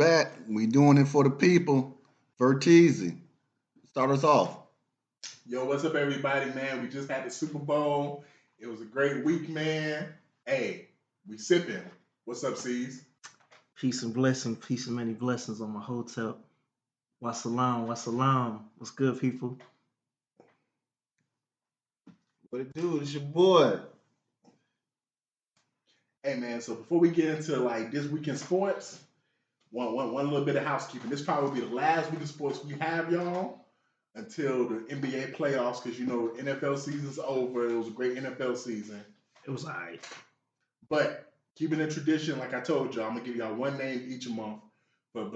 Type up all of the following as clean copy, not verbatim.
back. We doing it for the people. Verteezy. Start us off. Yo, what's up, everybody, man? We just had the Super Bowl. It was a great week, man. Hey, we sipping. What's up, C's? Peace and many blessings on my hotel. Wassalam, wassalam. What's good, people? What it do? It's your boy. Hey, man. So before we get into like this week in sports, one little bit of housekeeping. This probably will be the last week of sports we have, y'all, until the NBA playoffs, because you know NFL season's over. It was a great NFL season. It was alright. But keeping the tradition, like I told y'all, I'm gonna give y'all one name each month for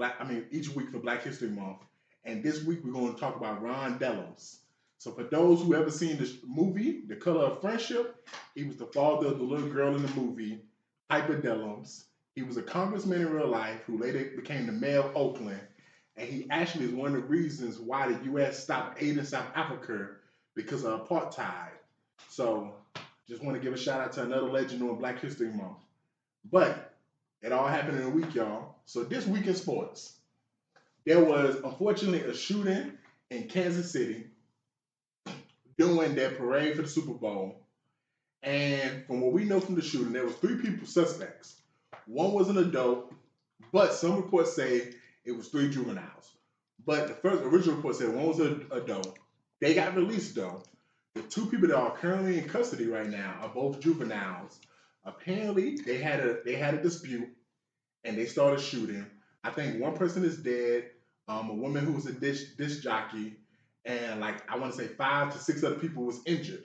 each week for Black History Month. And this week we're gonna talk about Ron Dellums. So for those who ever seen this movie, The Color of Friendship, he was the father of the little girl in the movie, Piper Dellums. He was a congressman in real life who later became the mayor of Oakland. And he actually is one of the reasons why the U.S. stopped aiding South Africa because of apartheid. So just want to give a shout out to another legend on Black History Month. But it all happened in a week, y'all. So this week in sports, there was unfortunately a shooting in Kansas City during their parade for the Super Bowl. And from what we know from the shooting, there was 3 people suspects. One was an adult, but some reports say it was 3 juveniles. But the first original report said one was an adult. They got released though. The 2 people that are currently in custody right now are both juveniles. Apparently, they had a dispute and they started shooting. I think one person is dead. A woman who was a disc jockey, and like I want to say 5 to 6 other people was injured.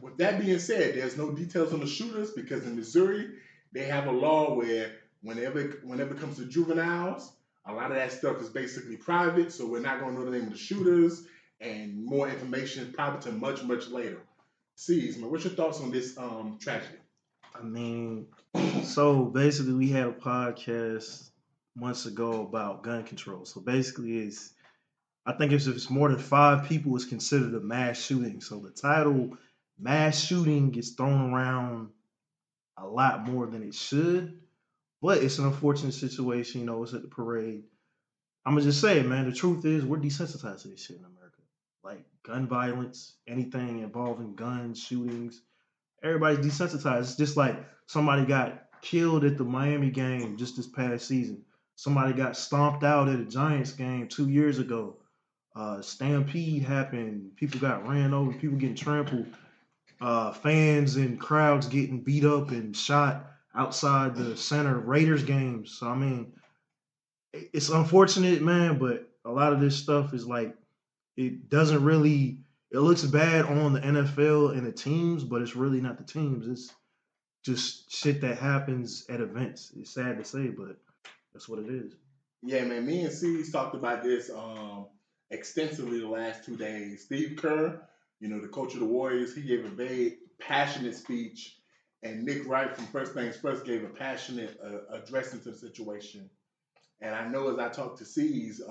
With that being said, there's no details on the shooters because in Missouri they have a law where whenever it comes to juveniles, a lot of that stuff is basically private. So we're not going to know the name of the shooters, and more information probably to much later. C's, man, what's your thoughts on this tragedy? I mean, so basically we had a podcast months ago about gun control. So basically I think if it's more than 5 people, it's considered a mass shooting. So the title mass shooting gets thrown around a lot more than it should. But it's an unfortunate situation, it's at the parade. I'm gonna just say it, man. The truth is we're desensitized to this shit in America. Like gun violence, anything involving guns, shootings, everybody's desensitized. It's just like somebody got killed at the Miami game just this past season. Somebody got stomped out at a Giants game 2 years ago. Stampede happened. People got ran over. People getting trampled. Fans and crowds getting beat up and shot outside the center Raiders games. So I mean, it's unfortunate, man, but a lot of this stuff is like it doesn't really. It looks bad on the NFL and the teams, but it's really not the teams. It's just shit that happens at events. It's sad to say, but that's what it is. Yeah, man. Me and C's talked about this extensively the last 2 days. Steve Kerr, the coach of the Warriors, he gave a very passionate speech, and Nick Wright from First Things First gave a passionate address into the situation. And I know as I talked to C's,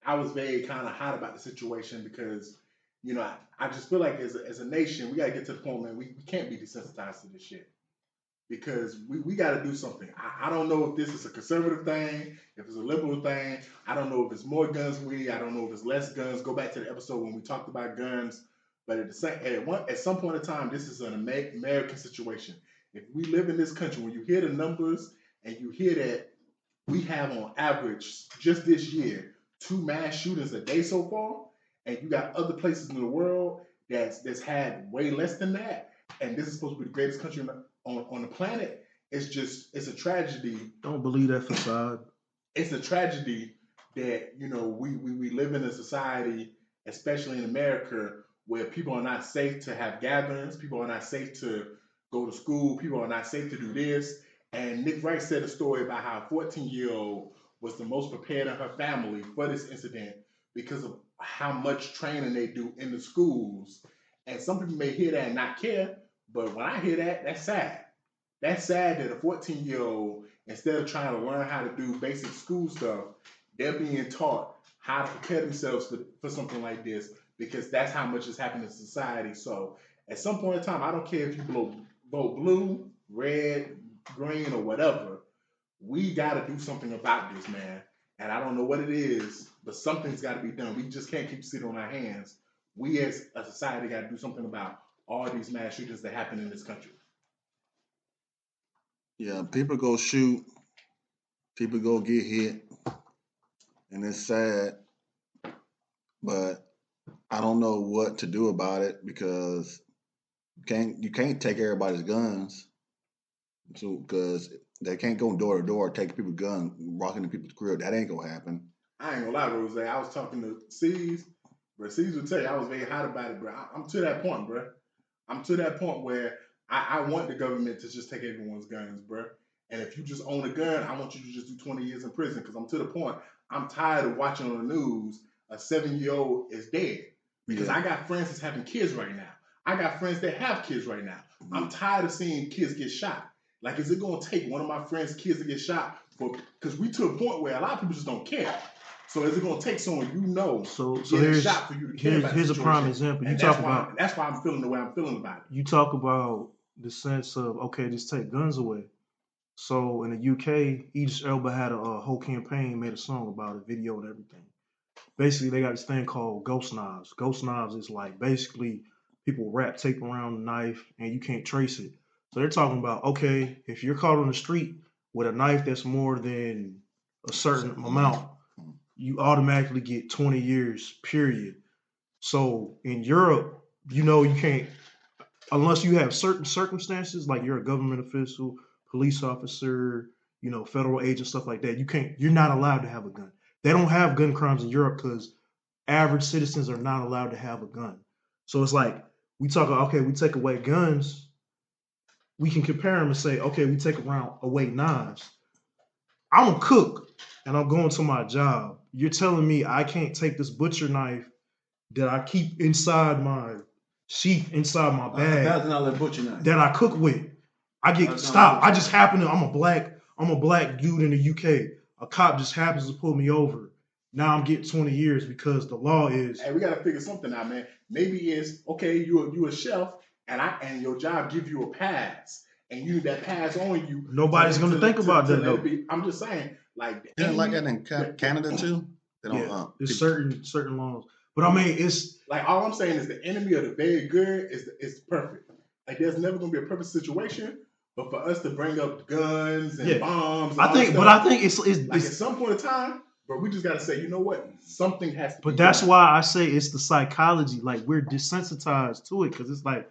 I was very kind of hot about the situation because, I just feel like as a nation, we got to get to the point, man, we can't be desensitized to this shit because we got to do something. I don't know if this is a conservative thing, if it's a liberal thing. I don't know if it's more guns I don't know if it's less guns. Go back to the episode when we talked about guns. But at some point in time, this is an American situation. If we live in this country, when you hear the numbers and you hear that we have on average just this year 2 mass shootings a day so far, and you got other places in the world that's had way less than that, and this is supposed to be the greatest country on the planet. It's a tragedy. Don't believe that facade. It's a tragedy that we live in a society, especially in America, where people are not safe to have gatherings, people are not safe to go to school, people are not safe to do this. And Nick Wright said a story about how a 14-year-old was the most prepared in her family for this incident because of how much training they do in the schools. And some people may hear that and not care, but when I hear that, that's sad. That's sad that a 14-year-old, instead of trying to learn how to do basic school stuff, they're being taught how to prepare themselves for something like this because that's how much is happening in society. So at some point in time, I don't care if you vote blue, red, green, or whatever, We got to do something about this, man. And I don't know what it is, but something's got to be done. We just can't keep sitting on our hands. We as a society got to do something about all these mass shootings that happen in this country. Yeah, people go shoot, people go get hit, and it's sad. But I don't know what to do about it because you can't take everybody's guns. So because they can't go door to door, take people's guns, walk into people's crib. That ain't gonna happen. I ain't gonna lie, Rose. I was talking to C's, but C's would tell you I was very hot about it, bro. I'm to that point, bro. I'm to that point where I want the government to just take everyone's guns, bro. And if you just own a gun, I want you to just do 20 years in prison because I'm to the point. I'm tired of watching on the news a 7-year-old is dead because Yeah. I got friends that's having kids right now. I got friends that have kids right now. I'm tired of seeing kids get shot. Like, is it gonna take one of my friends' kids to get shot for? Because we to a point where a lot of people just don't care. So is it gonna take someone you know So getting here's shot for you to care about the here's a prime situation? example. You And talk about that's why I'm feeling the way I'm feeling about it. you talk about the sense of okay, just take guns away. So in the UK, Idris Elba had a whole campaign, made a song about it, video and everything. Basically, they got this thing called ghost knives. Ghost knives is like basically people wrap tape around the knife and you can't trace it. So they're talking about okay, if you're caught on the street with a knife that's more than a certain amount, you automatically get 20 years, period. So in Europe, you know you can't unless you have certain circumstances, like you're a government official, police officer, federal agent, stuff like that. You're not allowed to have a gun. They don't have gun crimes in Europe because average citizens are not allowed to have a gun. So it's like we talk, okay, we take away guns, we can compare them and say, okay, we take away knives. I'm a cook and I'm going to my job. You're telling me I can't take this butcher knife that I keep inside my sheath inside my bag $1,000 butcher knife. that I cook with. I get stopped. I'm a black dude in the UK. A cop just happens to pull me over. Now I'm getting 20 years because the law is. Hey, we gotta figure something out, man. Maybe it's okay. You a chef, and your job give you a pass, and you need that pass on you. Nobody's gonna think about that though. I'm just saying, like, Isn't it like that in Canada too? They don't. Yeah, there's certain laws, but I mean, it's like all I'm saying is the enemy of the very good is perfect. Like, there's never gonna be a perfect situation, but for us to bring up guns and bombs, and I think it's like at some point in time. But we just gotta say, you know what? Something has to. But that's why I say it's the psychology. Like we're desensitized to it because it's like,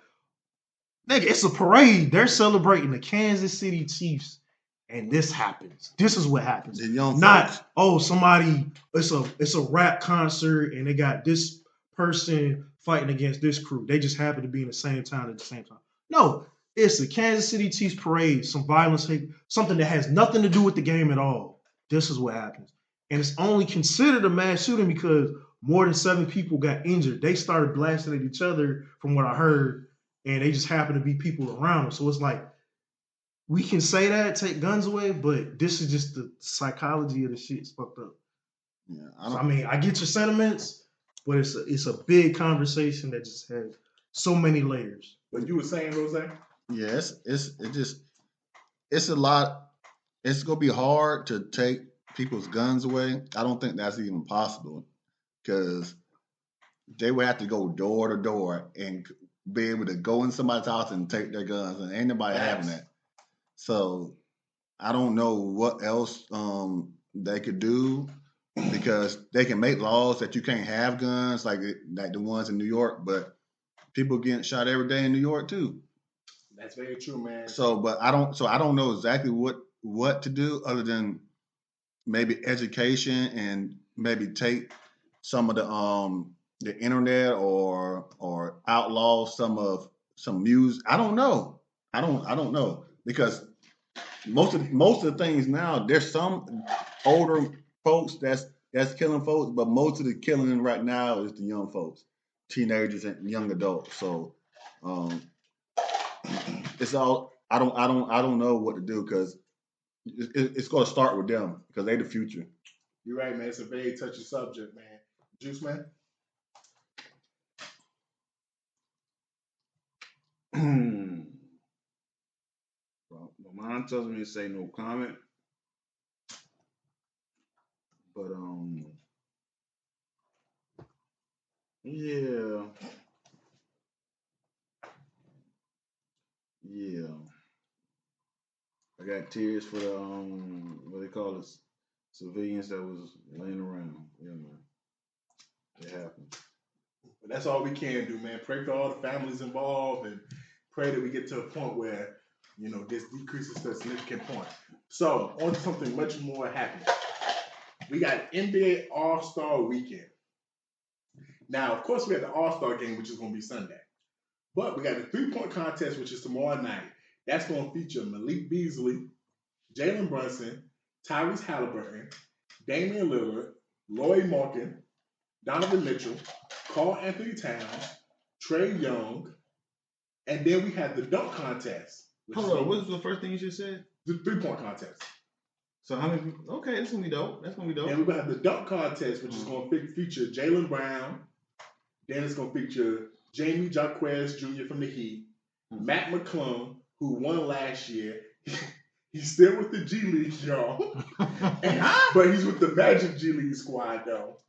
nigga, it's a parade. They're celebrating the Kansas City Chiefs, and this happens. This is what happens. The young Not folks. somebody. It's a rap concert, and they got this person fighting against this crew. They just happen to be in the same town at the same time. No, it's the Kansas City Chiefs parade. Some violence, something that has nothing to do with the game at all. This is what happens. And it's only considered a mass shooting because more than 7 people got injured. They started blasting at each other, from what I heard, and they just happened to be people around them. So it's like, we can say that, take guns away, but this is just the psychology of the shit. It's fucked up. Yeah, I get your sentiments, but it's a big conversation that just has so many layers. But you were saying, Rose? Yeah, it's a lot. It's gonna be hard to take people's guns away. I don't think that's even possible because they would have to go door to door and be able to go in somebody's house and take their guns, and ain't nobody having that. So I don't know what else they could do because they can make laws that you can't have guns like the ones in New York, but people getting shot every day in New York too. That's very true, man. So I don't know exactly what to do other than maybe education and maybe take some of the internet or outlaw some music. I don't know. I don't know because most of the things now there's some older folks that's killing folks, but most of the killing right now is the young folks, teenagers and young adults. So it's all I don't know what to do because it's going to start with them because they the future. You're right, man. It's a very touchy subject, man. Juice, man. Well, mine tells me to say no comment. But yeah, yeah. I got tears for the what they call it, civilians that was laying around. Yeah, man, it happened. But that's all we can do, man. Pray for all the families involved and pray that we get to a point where, this decreases to a significant point. So, on to something much more happy. We got NBA All-Star Weekend. Now, of course, we have the All-Star game, which is going to be Sunday. But we got the three-point contest, which is tomorrow night. That's going to feature Malik Beasley, Jalen Brunson, Tyrese Halliburton, Damian Lillard, Lloyd Markin, Donovan Mitchell, Karl Anthony Towns, Trae Young, and then we have the dunk contest. Hold on, what was the first thing you just said? The three-point contest. So how many? Okay, that's gonna be dope. That's gonna be dope. And we're gonna have the dunk contest, which is gonna feature Jaylen Brown. Then it's gonna feature Jamie Jaquez Jr. from the Heat, Matt McClung, who won last year. He's still with the G League, y'all. But he's with the Magic G League squad, though.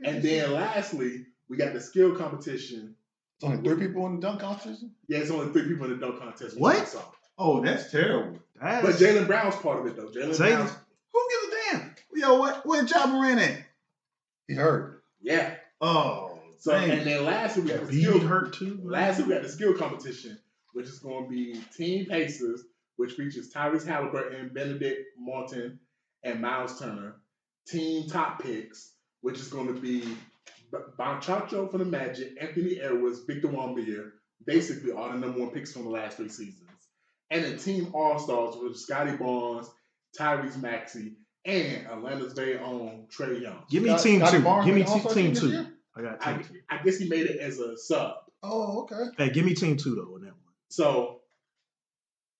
And then lastly, we got the skill competition. It's only 3 people in the dunk competition? Yeah, it's only 3 people in the dunk contest. What? Oh, that's terrible. But Jaylen Brown's part of it, though. Jaylen Brown. Who gives a damn? Yo, where Ja Morant at? He hurt. Yeah. Oh, so dang. And then lastly, we got the skill skill. hurt too. Lastly, we got the skill competition, which is going to be Team Pacers, which features Tyrese Halliburton, Benedict Martin, and Miles Turner. Team Top Picks, which is going to be Bonchacho for the Magic, Anthony Edwards, Victor Wembanyama, basically all the number 1 picks from the last 3 seasons. And the Team All-Stars, which is Scotty Barnes, Tyrese Maxey, and Atlanta's very own Trae Young. Give me team 2. Give me team 2. Year? I got team 2. I guess he made it as a sub. Oh, okay. Hey, give me team 2 though on that one. So,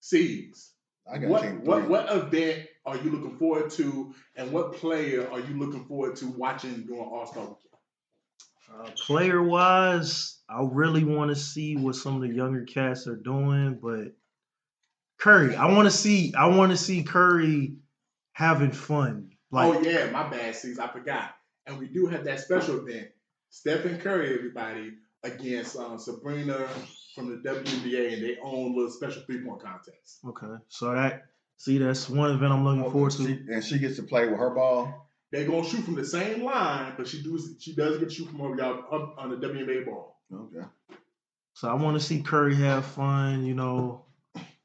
C's. I got team 3. What event are you looking forward to, and what player are you looking forward to watching during All-Star Weekend? Player-wise, I really want to see what some of the younger cats are doing, but Curry, I want to see Curry having fun. Oh yeah, my bad, C's. I forgot. And we do have that special event, Stephen Curry, everybody, against Sabrina from the WNBA, and they own a little special 3-point contest. Okay, so that's one event I'm looking forward to. And she gets to play with her ball. They're gonna shoot from the same line, but she does get to shoot from over y'all on the WNBA ball. Okay. So I want to see Curry have fun.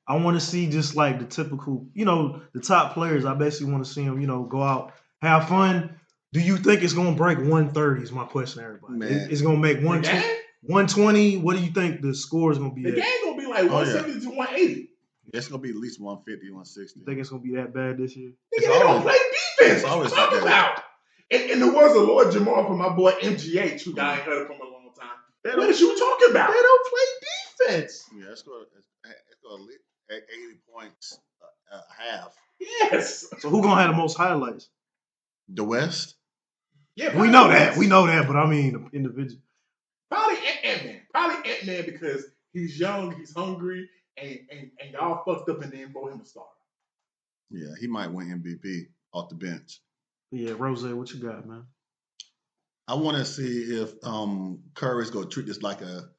I want to see just like the typical, the top players. I basically want to see them, go out, have fun. Do you think it's gonna break 130? Is my question, to everybody. Man. It's gonna make 120. What do you think the score is gonna be? The game gonna be like 170 to 180. It's gonna be at least 150, 160. You think it's gonna be that bad this year? They don't play defense. It's always What you talking like that. about? In the words of Lord Jamal from my boy MGH, who I ain't heard from a long time. What is you talking about? They don't play defense. Yeah, it's gonna at 80 points a half. Yes. So who gonna have the most highlights? The West. Yeah, We know that, but I mean the individual. Probably Ant-Man. Probably Ant-Man because he's young, he's hungry, and y'all fucked up and then vote him a star. Yeah, he might win MVP off the bench. Yeah, Rose, what you got, man? I want to see if Curry's gonna treat this like a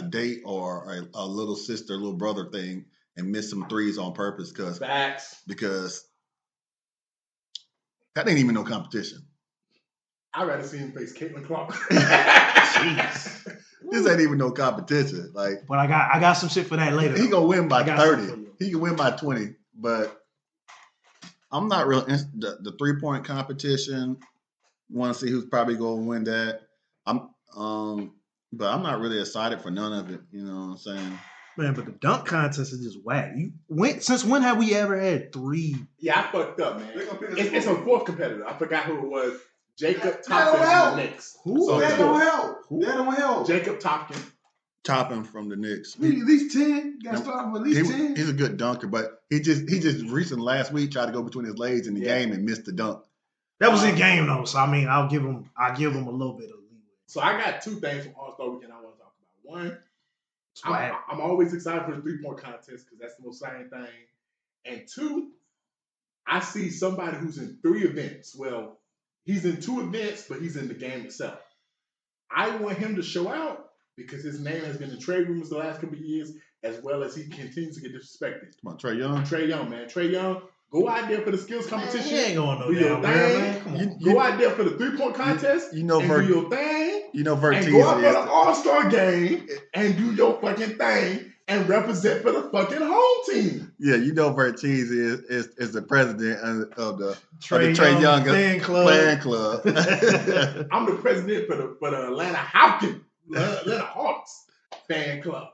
date or a little sister, little brother thing, and miss some threes on purpose Facts. because that ain't even no competition. I'd rather see him face Caitlin Clark. Jeez. This ain't even no competition. Like, But I got some shit for that later. he gonna win by I got 30. something for you. He can win by 20, but I'm not real the 3-point competition. Want to see who's probably gonna win that. But I'm not really excited for none of it. You know what I'm saying? Man, but the dunk contest is just whack. Since when have we ever had 3? Yeah, I fucked up, man. They're gonna pick us It's up. a 4th competitor. I forgot who it was. Jacob That don't Toppin help. from the Knicks. Who? So That it's don't 4th. help. That don't help. Jacob Toppin. Topping from the Knicks. We need at least 10. Got to start with at least 10. He's a good dunker, but he just recently last week tried to go between his legs in the game and missed the dunk. That was in game though, so I mean, I'll give him a little bit of leeway. So I got 2 things from All-Star Weekend I want to talk about. One, Swag. I'm always excited for the 3-point contest because that's the most exciting thing. And 2, I see somebody who's in 3 events. Well, He's in 2 events, but he's in the game itself. I want him to show out because his name has been in trade rumors the last couple of years, as well as he continues to get disrespected. Come on, Trae Young. Trae Young, man. Trae Young, go out there for the skills competition. Man, he ain't going no do your damn where, thing. man. Come on. Go out there for the 3-point contest. You know, and do your thing. You know, And Vertiz go out for the is. All-Star game and do your fucking thing and represent for the fucking home team. Yeah, you know, Vertiz is the president of the Trae Young fan club. I'm the president for the Atlanta Hawks fan club.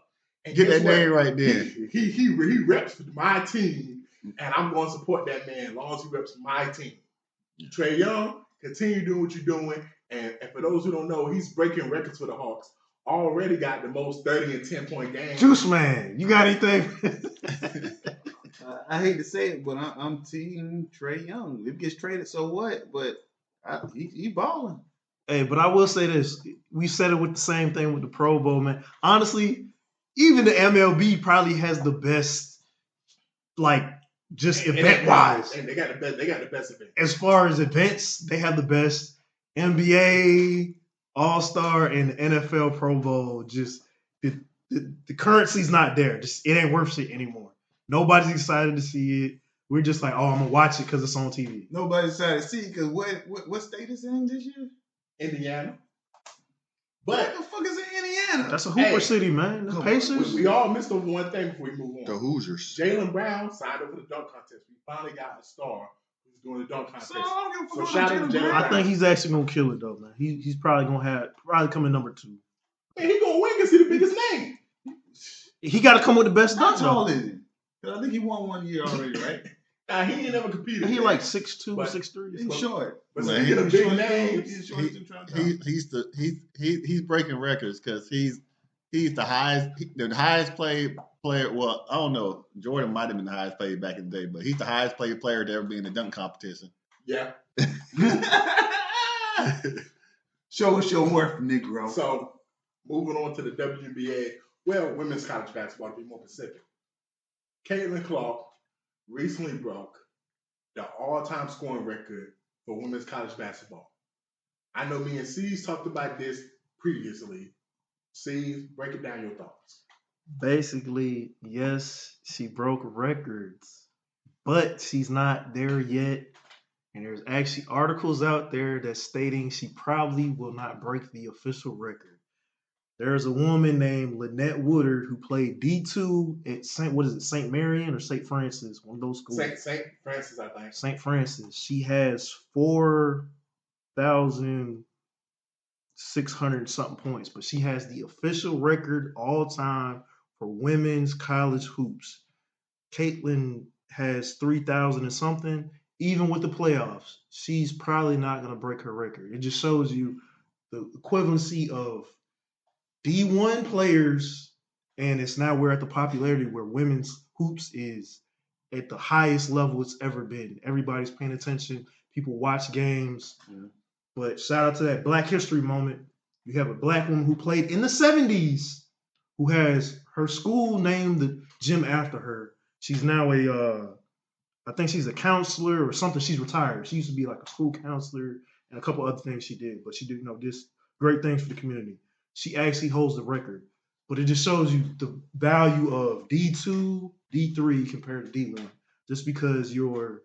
And Get guess that name right there. He reps my team, and I'm going to support that man as long as he reps my team. Trae Young, continue doing what you're doing. And for those who don't know, he's breaking records for the Hawks. Already got the most 30 and 10-point games. Juice Man, you got anything? I hate to say it, but I'm team Trae Young. If he gets traded, so what? But he balling. Hey, but I will say this. We said it with the same thing with the Pro Bowl, man. Honestly, even the MLB probably has the best, like, just event-wise. And they got the best event. As far as events, they have the best. NBA, All-Star, and NFL Pro Bowl. Just the currency's not there. Just it ain't worth shit anymore. Nobody's excited to see it. We're just like, oh, I'm gonna watch it because it's on TV. Nobody's excited to see it because what state is it in this year? Indiana. What But the fuck is in Indiana? That's a Hooper City, man. The Come on. Pacers. we all missed over one thing before we move on. The Hoosiers. Jaylen Brown signed up for the dunk contest. We finally got a star who's doing the dunk contest. So I don't give a So fuck shout about out to Jaylen Jaylen Brown. I think he's actually gonna kill it though, man. He's probably gonna come in number 2. Man, he gonna win because he's the biggest name. He got to come with the best How dunk. tall though. is he? 'Cause I think he won 1 year already, right? Nah, he ain't never competed. He man. like 6'2", But- 6'3". He's short. But Man, so he- you get a He's big short, name. he's short, he's trying to He's breaking records because he's the highest paid player. Well, I don't know. Jordan might have been the highest paid back in the day, but he's the highest paid player to ever be in the dunk competition. Yeah. Show us your worth, Negro. So moving on to the WNBA, well, women's college basketball to be more specific. Caitlin Clark recently broke the all-time scoring record for women's college basketball. I know me and C's talked about this previously. C's, break it down your thoughts. Basically, yes, she broke records, but she's not there yet. And there's actually articles out there that's stating she probably will not break the official record. There's a woman named Lynette Woodard who played D2 at St. Marion or St. Francis, one of those schools. St. Francis, I think. St. Francis. She has 4,600 something points, but she has the official record all time for women's college hoops. Caitlin has 3,000 and something. Even with the playoffs, she's probably not going to break her record. It just shows you the equivalency of D1 players, and it's now we're at the popularity where women's hoops is at the highest level it's ever been. Everybody's paying attention. People watch games. Yeah. But shout out to that Black History moment. You have a black woman who played in the 70s who has her school named the gym after her. She's now I think she's a counselor or something. She's retired. She used to be like a school counselor and a couple other things she did. But she did, just great things for the community. She actually holds the record. But it just shows you the value of D2, D3 compared to D1. Just because you're,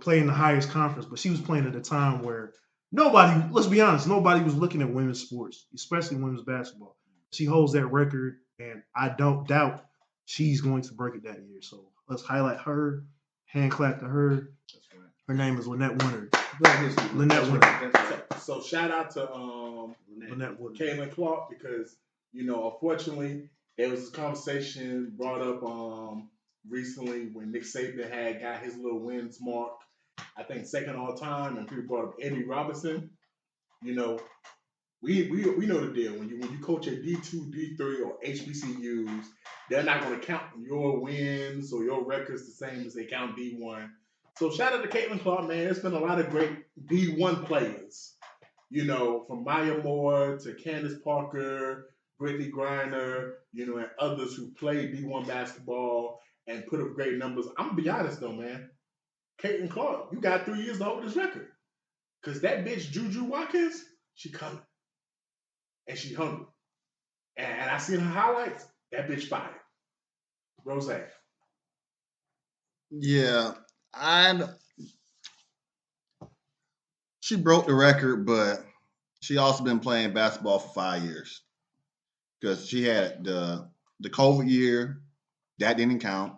playing the highest conference. But she was playing at a time where let's be honest, nobody was looking at women's sports, especially women's basketball. She holds that record, and I don't doubt she's going to break it that year. So let's highlight her, hand clap to her. That's right. Her name is Lynette Woodard. Black history. Lynette That's Woodard. right. That's right. So shout out to Lynette Woodard. Caitlin Clark because, unfortunately, there was this conversation brought up recently when Nick Saban got his little wins mark, I think second all time, and people brought up Eddie Robinson. We know the deal. When you coach at D2, D3, or HBCUs, they're not going to count your wins or your records the same as they count D1. So shout out to Caitlin Clark, man. There's been a lot of great D1 players. From Maya Moore to Candace Parker, Brittany Griner, and others who played D1 basketball and put up great numbers. I'm going to be honest, though, man. Caitlin Clark, you got 3 years to hold this record. Because that bitch, Juju Watkins, she coming. And she hungry. And I seen her highlights. That bitch fire. Rose. Yeah, she broke the record, but she also been playing basketball for 5 years because she had the COVID year that didn't count.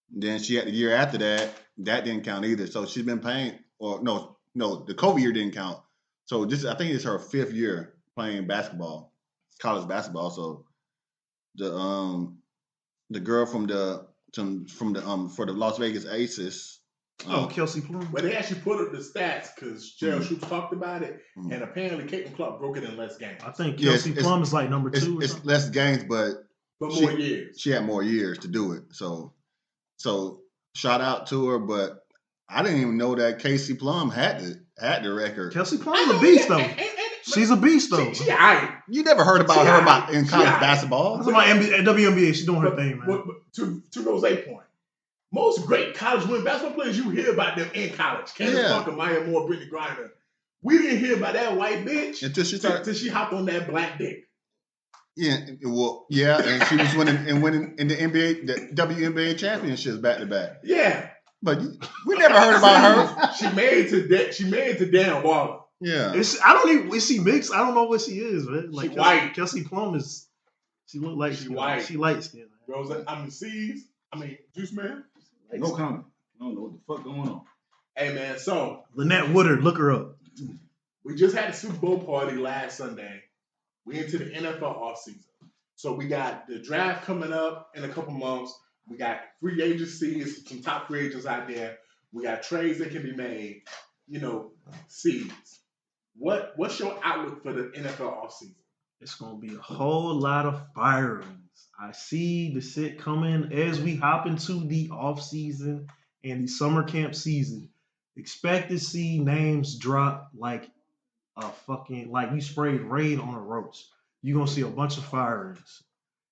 Then she had the year after that didn't count either. So she's been playing, or no, the COVID year didn't count. So I think it's her 5th year playing basketball, college basketball. So the girl for the Las Vegas Aces. Kelsey Plum. Well, they actually put up the stats because Gerald Shoops talked about it, and apparently Caitlin Clark broke it in less games. I think Kelsey Plum is like number 2 or it's something. less games, but more years. She had more years to do it. So shout out to her, but I didn't even know that Casey Plum had the record. Kelsey Plum's a beast, though. She's a beast, though. She aight. You never heard about her in college basketball? That's about WNBA. She's doing her thing, man. But to Rose's point, most great college women basketball players, you hear about them in college. Candace Parker, Maya Moore, Brittany Griner. We didn't hear about that white bitch until she hopped on that black dick. Yeah, well, yeah, and she was winning in the NBA, the WNBA championships back to back. Yeah, but we never heard about her. She married to Dan Waller. Yeah, is she mixed? I don't know what she is, man. Like she white. Kelsey Plum is. She look like she white. She light skinned. Rose, Juice Man. No comment. I don't know what the fuck going on. Hey man, so Lynette Woodard, look her up. We just had the Super Bowl party last Sunday. We into the NFL offseason. So we got the draft coming up in a couple months. We got free agencies, some top free agents out there. We got trades that can be made. Seeds. What's your outlook for the NFL offseason? It's gonna be a whole lot of firings. I see the shit coming as we hop into the offseason and the summer camp season. Expect to see names drop like you sprayed rain on a roach. You're gonna see a bunch of firings.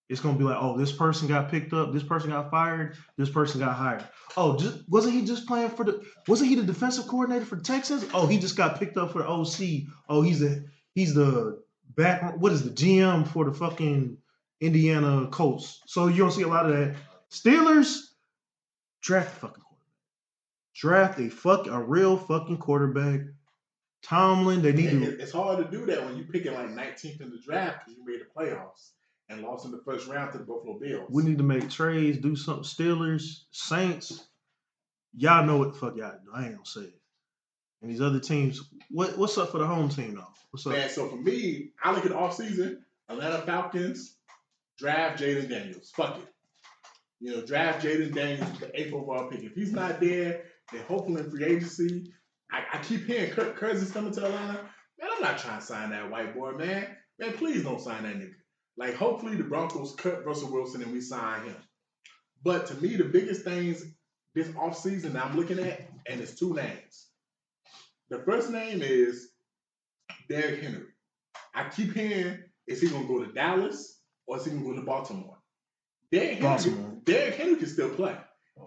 It's gonna be like, oh, this person got picked up, this person got fired, this person got hired. Oh, wasn't he the defensive coordinator for the Texans? Oh, he just got picked up for the OC. Oh, he's the back. What is the GM for the fucking Indiana Colts? So you're gonna see a lot of that. Steelers draft a fucking quarterback. Draft a real fucking quarterback. Tomlin, they need to. It's hard to do that when you're picking like 19th in the draft because you made the playoffs and lost in the first round to the Buffalo Bills. We need to make trades, do something. Steelers, Saints, y'all know what the fuck y'all do. I ain't gonna say it. And these other teams, what's up for the home team though? What's up? Man, so for me, I look at the offseason, Atlanta Falcons, draft Jaden Daniels. Fuck it. Draft Jaden Daniels with the 8th overall pick. If he's not there, then hopefully in free agency. I keep hearing Kirk Cousins coming to Atlanta. Man, I'm not trying to sign that white boy, man. Man, please don't sign that nigga. Like, hopefully the Broncos cut Russell Wilson and we sign him. But to me, the biggest things this offseason that I'm looking at, and it's 2 names. The first name is Derrick Henry. I keep hearing, is he going to go to Dallas or is he going to go to Baltimore? Derrick Henry can still play.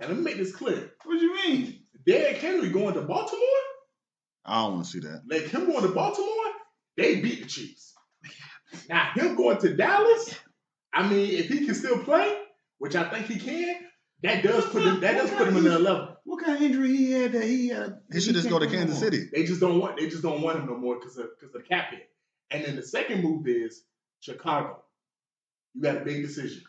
And let me make this clear. What do you mean? Derrick Henry going to Baltimore? I don't want to see that. Like him going to Baltimore, they beat the Chiefs. Now him going to Dallas, I mean, if he can still play, which I think he can, that does put him in another level. What kind of injury he had that he had? He should just go to Kansas City. They just don't want him no more because of the cap hit. And then the second move is Chicago. You got a big decision.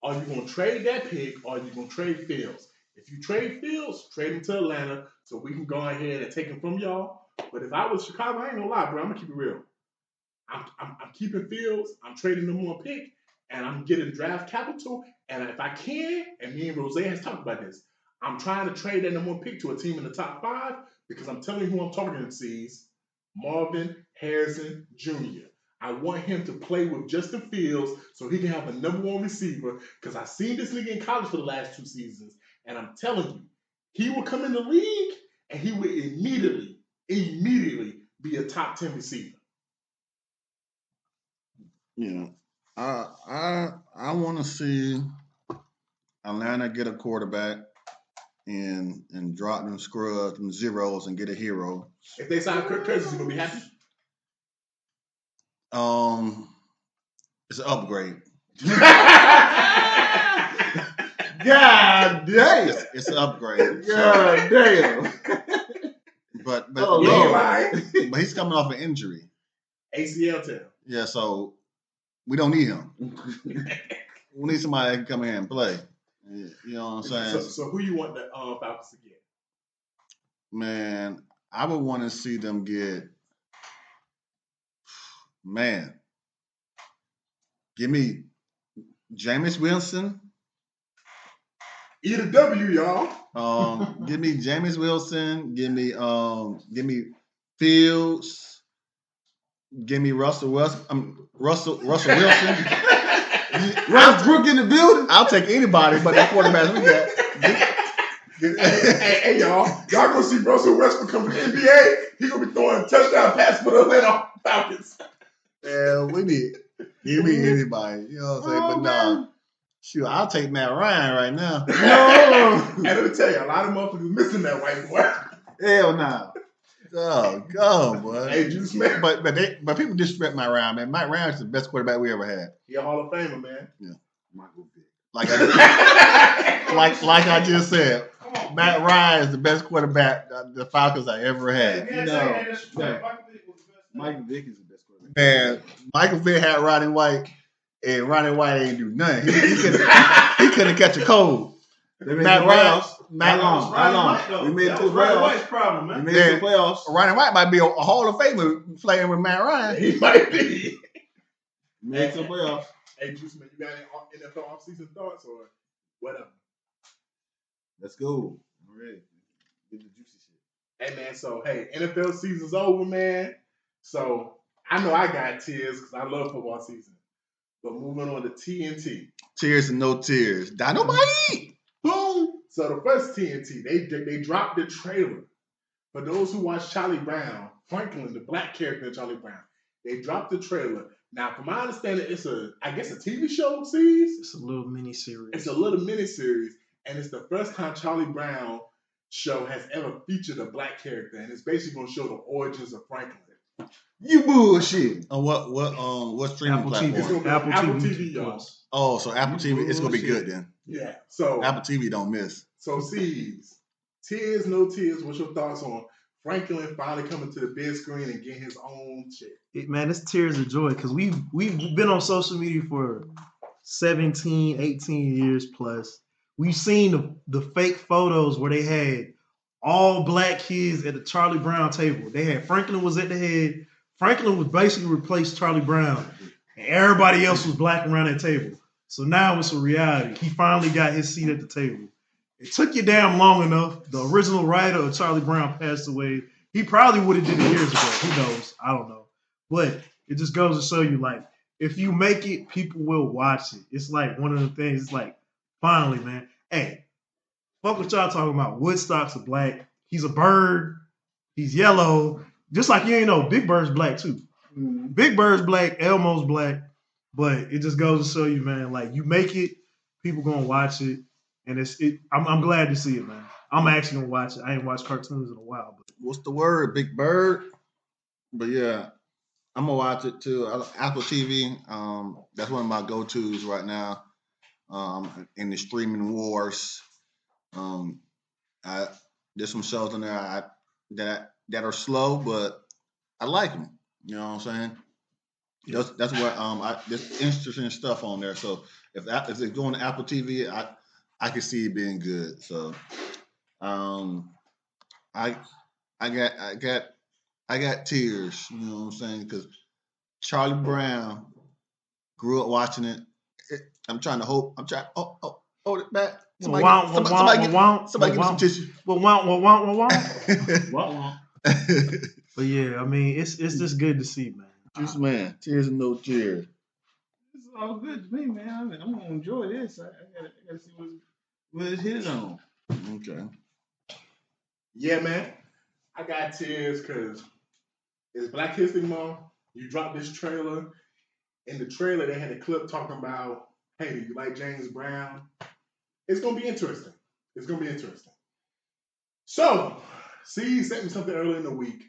Are you going to trade that pick or are you going to trade Fields? If you trade Fields, trade him to Atlanta so we can go ahead and take him from y'all. But if I was Chicago, I ain't gonna lie, bro. I'm gonna keep it real. I'm keeping Fields. I'm trading them one pick, and I'm getting draft capital. And if I can, and me and Rose has talked about this, I'm trying to trade that number 1 pick to a team in the top 5 because I'm telling you who I'm targeting. Sees Marvin Harrison Jr. I want him to play with Justin Fields so he can have a number 1 receiver because I've seen this nigga in college for the last 2 seasons. And I'm telling you, he will come in the league and he will immediately be a top 10 receiver. I want to see Atlanta get a quarterback and drop them scrubs, them zeros, and get a hero. If they sign Kirk Cousins, you gonna be happy? It's an upgrade. God damn. It's an upgrade. God damn. But Oh, You ain't Lord. lying. but he's coming off an injury. ACL tear. Yeah, so we don't need him. We need somebody that can come in here and play. You know what I'm saying? So who you want the Falcons to get? Man, I would want to see them get. Man, give me Jameis Wilson. Eat a W, y'all. Give me Jameis Wilson. Give me Fields. Give me Russell Wilson. Westbrook in the building. I'll take anybody, but the quarterbacks we got. Hey, y'all gonna see Russell Westbrook come to the NBA. He gonna be throwing a touchdown pass for the Atlanta Falcons. Yeah, we need. Give me anybody. You know what I'm saying? But no. Shoot, I'll take Matt Ryan right now. No. And let me tell you, a lot of motherfuckers missing that white boy. Hell no. Oh, go, boy. Hey, Juice Man. But people disrespect Matt Ryan, man. Matt Ryan's the best quarterback we ever had. He a Hall of Famer, man. Michael Vick. Like I just said, Matt Ryan is the best quarterback the Falcons I ever had. No. Michael Vick is the best quarterback. Man, Michael Vick had Roddy White, and Roddy White ain't do nothing. He couldn't catch a cold. They made Matt the Ryan, playoffs. How long? We made it to the playoffs. Problem, man. We made it to the playoffs. Roddy White might be a Hall of Famer playing with Matt Ryan. He might be. We made it to the playoffs. Hey, Juice Man, you got any NFL offseason thoughts or whatever? Let's go. I'm ready. Get the juicy shit. Hey, man, so, hey, NFL season's over, man. So, I know I got tears because I love football season. But moving on to TNT. Tears and no tears. Dynamite. Boom. So, the first TNT, they dropped the trailer. For those who watch Charlie Brown, Franklin, the black character of Charlie Brown, they dropped the trailer. Now, from my understanding, it's a TV show series. It's a little mini series. It's a little mini series, and it's the first time Charlie Brown show has ever featured a black character, and it's basically going to show the origins of Franklin. You bullshit. What streaming Apple platform? It's TV. gonna be Apple TV, TV y'all. Plus. Oh, so Apple TV, it's gonna be good then. Yeah. So Apple TV don't miss. So C's, tears, no tears. What's your thoughts on Franklin finally coming to the big screen and getting his own shit? Man, it's tears of joy because we've been on social media for 17, 18 years plus. We've seen the fake photos where they had all black kids at the Charlie Brown table. They had Franklin was at the head. Franklin would basically replace Charlie Brown, and everybody else was black around that table. So now it's a reality. He finally got his seat at the table. It took you damn long enough. The original writer of Charlie Brown passed away. He probably would have did it years ago. Who knows? I don't know. But it just goes to show you, like, if you make it, people will watch it. It's like one of the things. It's like, finally, man. Hey, fuck what y'all talking about. Woodstock's a black. He's a bird. He's yellow. Just like you ain't know, Big Bird's black too. Mm-hmm. Big Bird's black. Elmo's black. But it just goes to show you, man. Like you make it, people gonna watch it, and I'm glad to see it, man. I'm actually gonna watch it. I ain't watched cartoons in a while. But What's the word? Big Bird. But yeah, I'm gonna watch it too. Apple TV. That's one of my go-tos right now. In the streaming wars. There's some shows in there that are slow, but I like them. You know what I'm saying? That's what there's interesting stuff on there. So if it's going to Apple TV, I can see it being good. So I got tears. You know what I'm saying? Because Charlie Brown grew up watching it. I'm trying to hold it back. Somebody give me some tissue. But yeah, I mean, it's just good to see, man. Juice Man, tears and no tears. It's all good to me, man. I mean, I'm gonna enjoy this. I gotta see what it's hit on. Okay. Yeah, man. I got tears because it's Black History Month. You dropped this trailer. In the trailer, they had a clip talking about, hey, do you like James Brown? It's gonna be interesting. So, C sent me something earlier in the week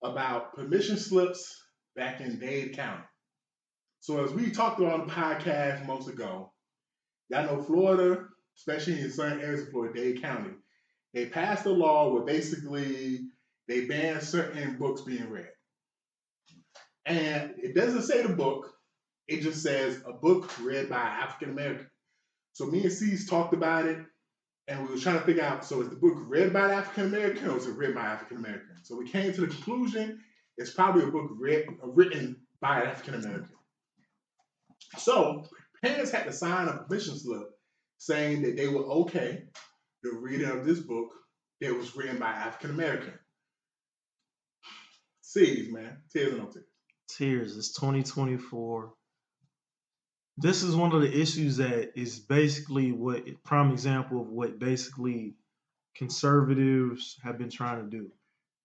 about permission slips back in Dade County. So, as we talked about on the podcast months ago, y'all know Florida, especially in certain areas of Florida, Dade County, they passed a law where basically they ban certain books being read. And it doesn't say the book, it just says a book read by African American. So me and C's talked about it, and we were trying to figure out, so is the book read by African American or is it read by African American? So we came to the conclusion it's probably a book written by an African American. So parents had to sign a permission slip saying that they were okay the reading of this book that was written by African American. C's, man. Tears or no tears? Tears. It's 2024. This is one of the issues that is basically prime example of what basically conservatives have been trying to do.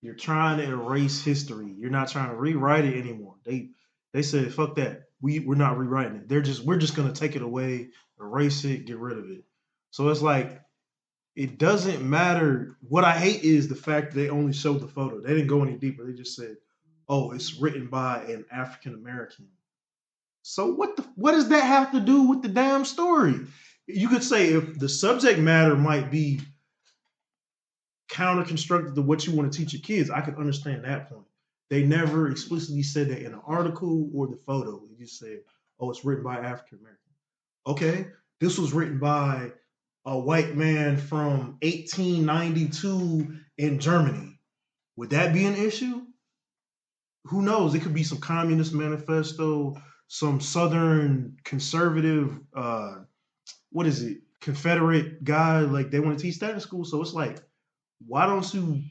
You're trying to erase history. You're not trying to rewrite it anymore. They said, fuck that. We're not rewriting it. We're just gonna take it away, erase it, get rid of it. So it's like, it doesn't matter. What I hate is the fact they only showed the photo. They didn't go any deeper. They just said, oh, it's written by an African American. So what does that have to do with the damn story? You could say if the subject matter might be counter-constructed to what you want to teach your kids, I could understand that point. They never explicitly said that in an article or the photo. They just said, oh, it's written by African American. Okay, this was written by a white man from 1892 in Germany. Would that be an issue? Who knows? It could be some communist manifesto, some Southern conservative, Confederate guy. Like, they want to teach that in school. So it's like, why don't you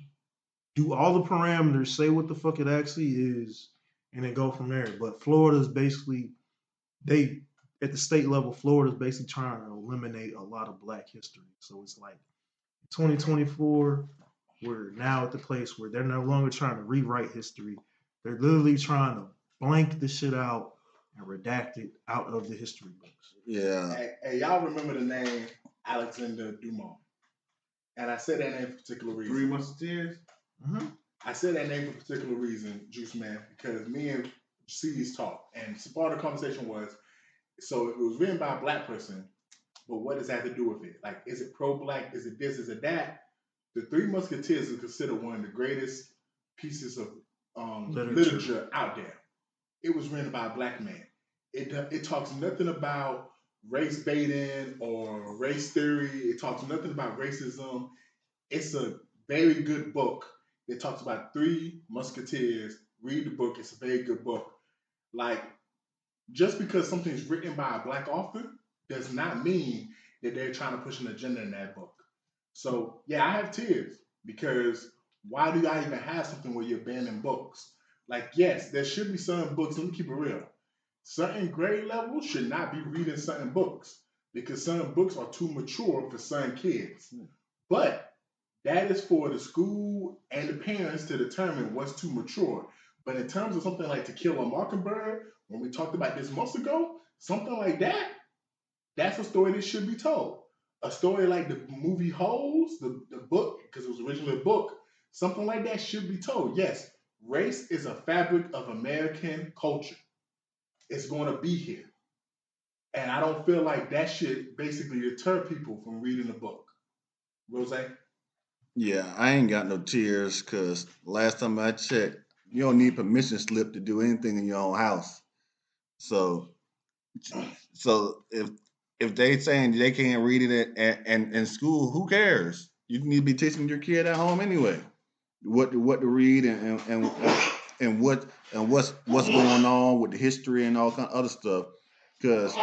do all the parameters, say what the fuck it actually is, and then go from there? But Florida's basically, at the state level, Florida's basically trying to eliminate a lot of Black history. So it's like 2024, we're now at the place where they're no longer trying to rewrite history. They're literally trying to blank the shit out and redact it out of the history books. Yeah. Hey, y'all remember the name Alexander Dumas? And I said that name for a particular reason. Three Musketeers? Mm-hmm. I said that name for a particular reason, Juice Man, because me and C's talked. And part of the conversation was, so it was written by a Black person, but what does that have to do with it? Like, is it pro-Black? Is it this? Is it that? The Three Musketeers is considered one of the greatest pieces of literature out there. It was written by a Black man. It talks nothing about race baiting or race theory. It talks nothing about racism. It's a very good book. It talks about Three Musketeers. Read the book. It's a very good book. Like, just because something's written by a Black author does not mean that they're trying to push an agenda in that book. So, yeah, I have tears because why do I even have something where you're banning books? Like, yes, there should be certain books. Let me keep it real. Certain grade levels should not be reading certain books because certain books are too mature for certain kids. But that is for the school and the parents to determine what's too mature. But in terms of something like To Kill a Mockingbird, when we talked about this months ago, something like that, that's a story that should be told. A story like the movie Holes, the book, because it was originally a book, something like that should be told. Yes, race is a fabric of American culture. It's going to be here. And I don't feel like that should basically deter people from reading the book. Rose? Yeah, I ain't got no tears because last time I checked, you don't need permission slip to do anything in your own house. So if they saying they can't read it and in school, who cares? You need to be teaching your kid at home anyway what to read and what's going on with the history and all kind of other stuff. Because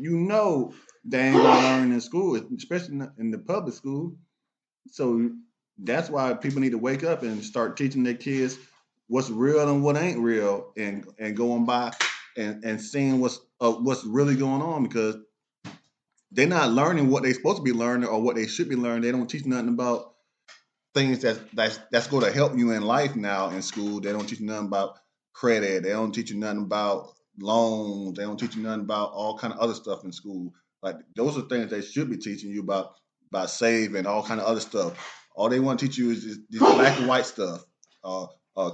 you know they ain't gonna learn in school, especially in the public school. So that's why people need to wake up and start teaching their kids what's real and what ain't real, and going by and seeing what's really going on, because they're not learning what they're supposed to be learning or what they should be learning. They don't teach nothing about things that's going to help you in life now in school. They don't teach you nothing about credit. They don't teach you nothing about loans. They don't teach you nothing about all kind of other stuff in school. Like, those are things they should be teaching you about saving, all kind of other stuff. All they want to teach you is this black and white stuff,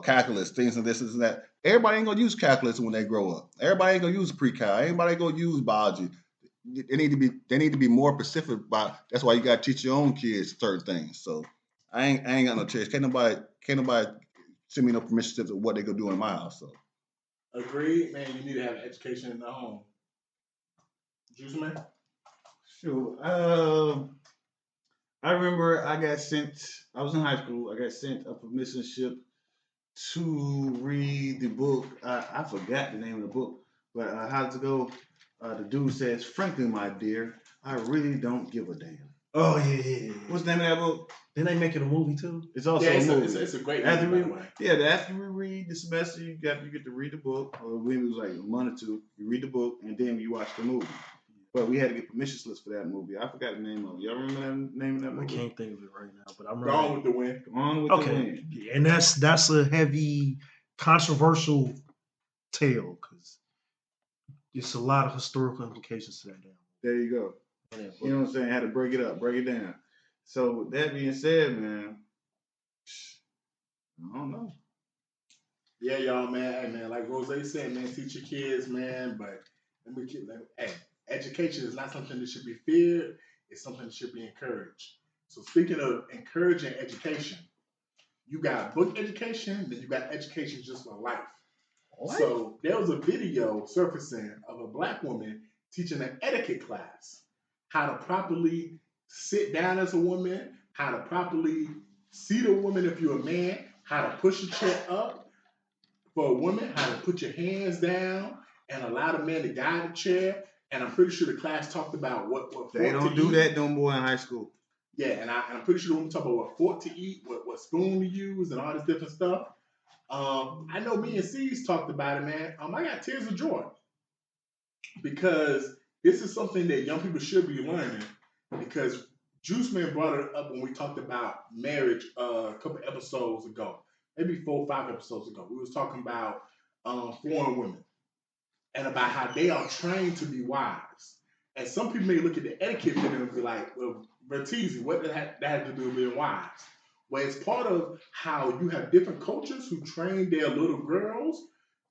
calculus, things and this and that. Everybody ain't gonna use calculus when they grow up. Everybody ain't gonna use pre-cal. Everybody ain't gonna use biology. They need to be more specific about. That's why you gotta teach your own kids certain things. So I ain't got no choice. Can't nobody send me no permission slips of what they gonna do in my house. So Agreed, man. You need to have an education in the home. Juice man. Sure. I remember I was in high school. I got sent a permission slip to read the book. I forgot the name of the book, but how to go? The dude says, "Frankly, my dear, I really don't give a damn." Oh yeah. What's the name of that book? Then they make it a movie too. It's also Yeah, a movie. it's a great After movie, we, by the way. yeah, after we read the semester, you get to read the book. Or maybe it was like a month or two. You read the book and then you watch the movie. But we had to get permission slips for that movie. I forgot the name of it. Y'all remember the name of that I movie? can't think of it right now, but I'm Gone with the Wind. Gone with the Okay, Wind. yeah, and that's a heavy, controversial tale because it's a lot of historical implications to that damn. There you go. book. You know what I'm saying? Had to break it down. So with that being said, man, I don't know. Yeah, y'all, man. Hey, man, like Rose said, man, teach your kids, man. But hey, education is not something that should be feared. It's something that should be encouraged. So speaking of encouraging education, you got book education, then you got education just for life. What? So there was a video surfacing of a black woman teaching an etiquette class, how to properly sit down as a woman, how to properly seat a woman if you're a man, how to push a chair up for a woman, how to put your hands down and allow the man to guide the chair. And I'm pretty sure the class talked about what They fork don't to do eat. that no more in high school. Yeah, and I'm pretty sure the woman talked about what fork to eat, what spoon to use, and all this different stuff. I know me and C's talked about it, man. I got tears of joy because this is something that young people should be learning. Because Juice Man brought it up when we talked about marriage a couple episodes ago, maybe 4 or 5 episodes ago. We was talking about foreign women and about how they are trained to be wives. And some people may look at the etiquette video and be like, "Well, Bertizzi, what that have to do with being wives?" Well, it's part of how you have different cultures who train their little girls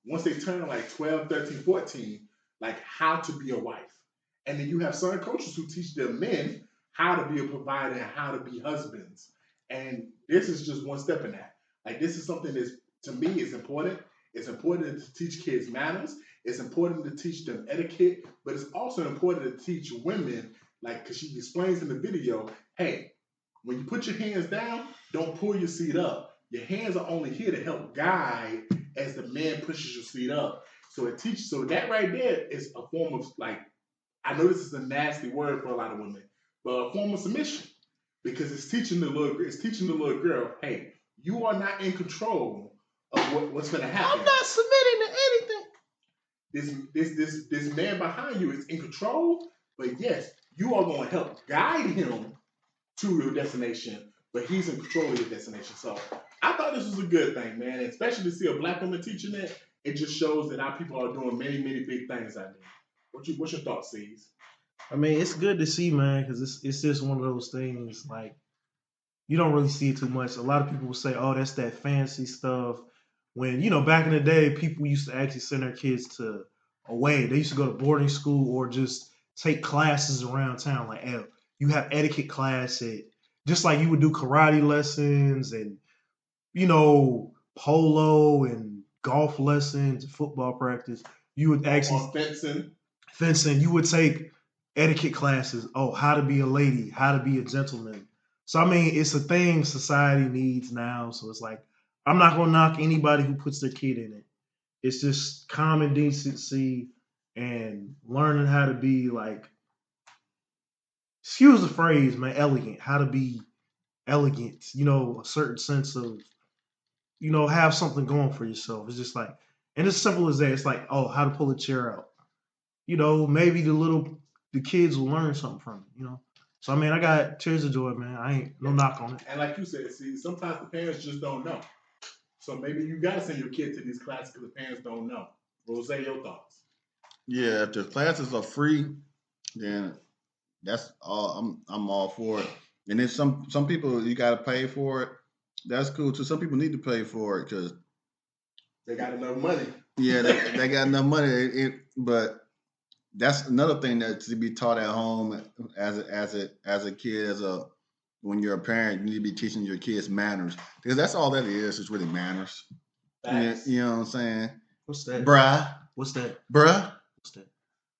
once they turn like 12, 13, 14, like how to be a wife. And then you have certain cultures who teach their men how to be a provider and how to be husbands. And this is just one step in that. Like this is something that's, to me, is important. It's important to teach kids manners. It's important to teach them etiquette, but it's also important to teach women, like, because she explains in the video, hey, when you put your hands down, don't pull your seat up. Your hands are only here to help guide as the man pushes your seat up. So it teaches. So that right there is a form of, like, I know this is a nasty word for a lot of women, but a form of submission, because it's teaching the little girl, hey, you are not in control of what's going to happen. I'm not submitting to anything. This man behind you is in control, but yes, you are going to help guide him to your destination, but he's in control of your destination. So I thought this was a good thing, man. And especially to see a black woman teaching it just shows that our people are doing many, many big things out there. What's your thoughts, C's? I mean, it's good to see, man, because it's just one of those things, like, you don't really see it too much. A lot of people will say, oh, that's that fancy stuff. When, back in the day, people used to actually send their kids to away. They used to go to boarding school or just take classes around town. Like, hey, you have etiquette class just like you would do karate lessons and, polo and golf lessons, football practice. You would actually fencing. You would take etiquette classes. Oh, how to be a lady, how to be a gentleman. So I mean, it's a thing society needs now. So it's like, I'm not gonna knock anybody who puts their kid in it. It's just common decency and learning how to be, like, excuse the phrase, man, elegant. How to be elegant. A certain sense of, have something going for yourself. It's just like, and it's simple as that. It's like, oh, how to pull a chair out. Maybe the kids will learn something from it. So I mean, I got tears of joy, man. I ain't no knock on it. And like you said, see, sometimes the parents just don't know. So maybe you gotta send your kid to these classes because the parents don't know. Rose, your thoughts? Yeah, if the classes are free, then that's all. I'm all for it. And then some people you got to pay for it. That's cool too. Some people need to pay for it because They got enough money. yeah, they got enough money. But that's another thing that to be taught at home as a kid, when you're a parent, you need to be teaching your kids manners because that's all that is. It's really manners. Yeah, Facts. you know what I'm saying? What's that? Bruh. What's that? Bruh. What's that?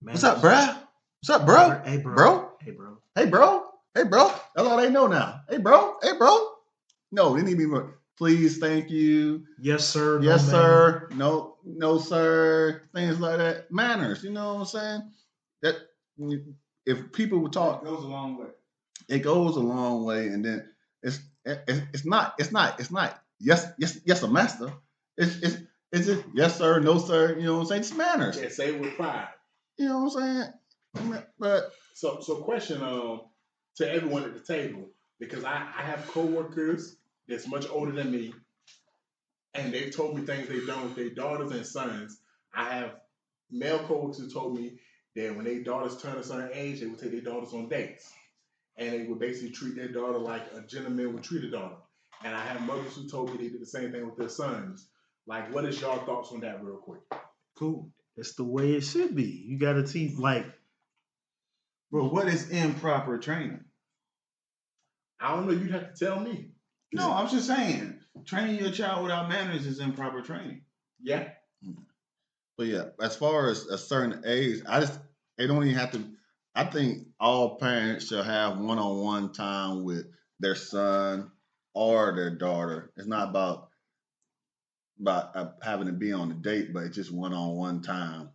What's up, bruh? What's up, bro? Hey, bro. Bro? Hey, bro. Hey, bro. Hey, bro. That's all they know now. Hey, bro. Hey, bro. No, they need to be more. Please, thank you. Yes, sir. No, Yes, ma'am. sir. No, no, sir. Things like that. Manners. You know what I'm saying? That if people would talk, It goes a long way. it goes a long way. And then it's not yes, a master. It's just yes, sir, no, sir. You know what I'm saying? It's manners. Yeah, say it with pride. You know what I'm saying? But So question to everyone at the table, because I have coworkers that's much older than me, and they've told me things they've done with their daughters and sons. I have male coworkers who told me that when their daughters turn a certain age, they would take their daughters on dates, and they would basically treat their daughter like a gentleman would treat a daughter. And I have mothers who told me they did the same thing with their sons. Like, what is y'all thoughts on that, real quick? Cool. It's the way it should be. You got to teach, like, Bro, what is improper training? I don't know. You'd have to tell me. No, I'm just saying. Training your child without manners is improper training. Yeah. But yeah, as far as a certain age, they don't even have to. I think all parents should have one-on-one time with their son or their daughter. It's not about having to be on a date, but it's just one-on-one time.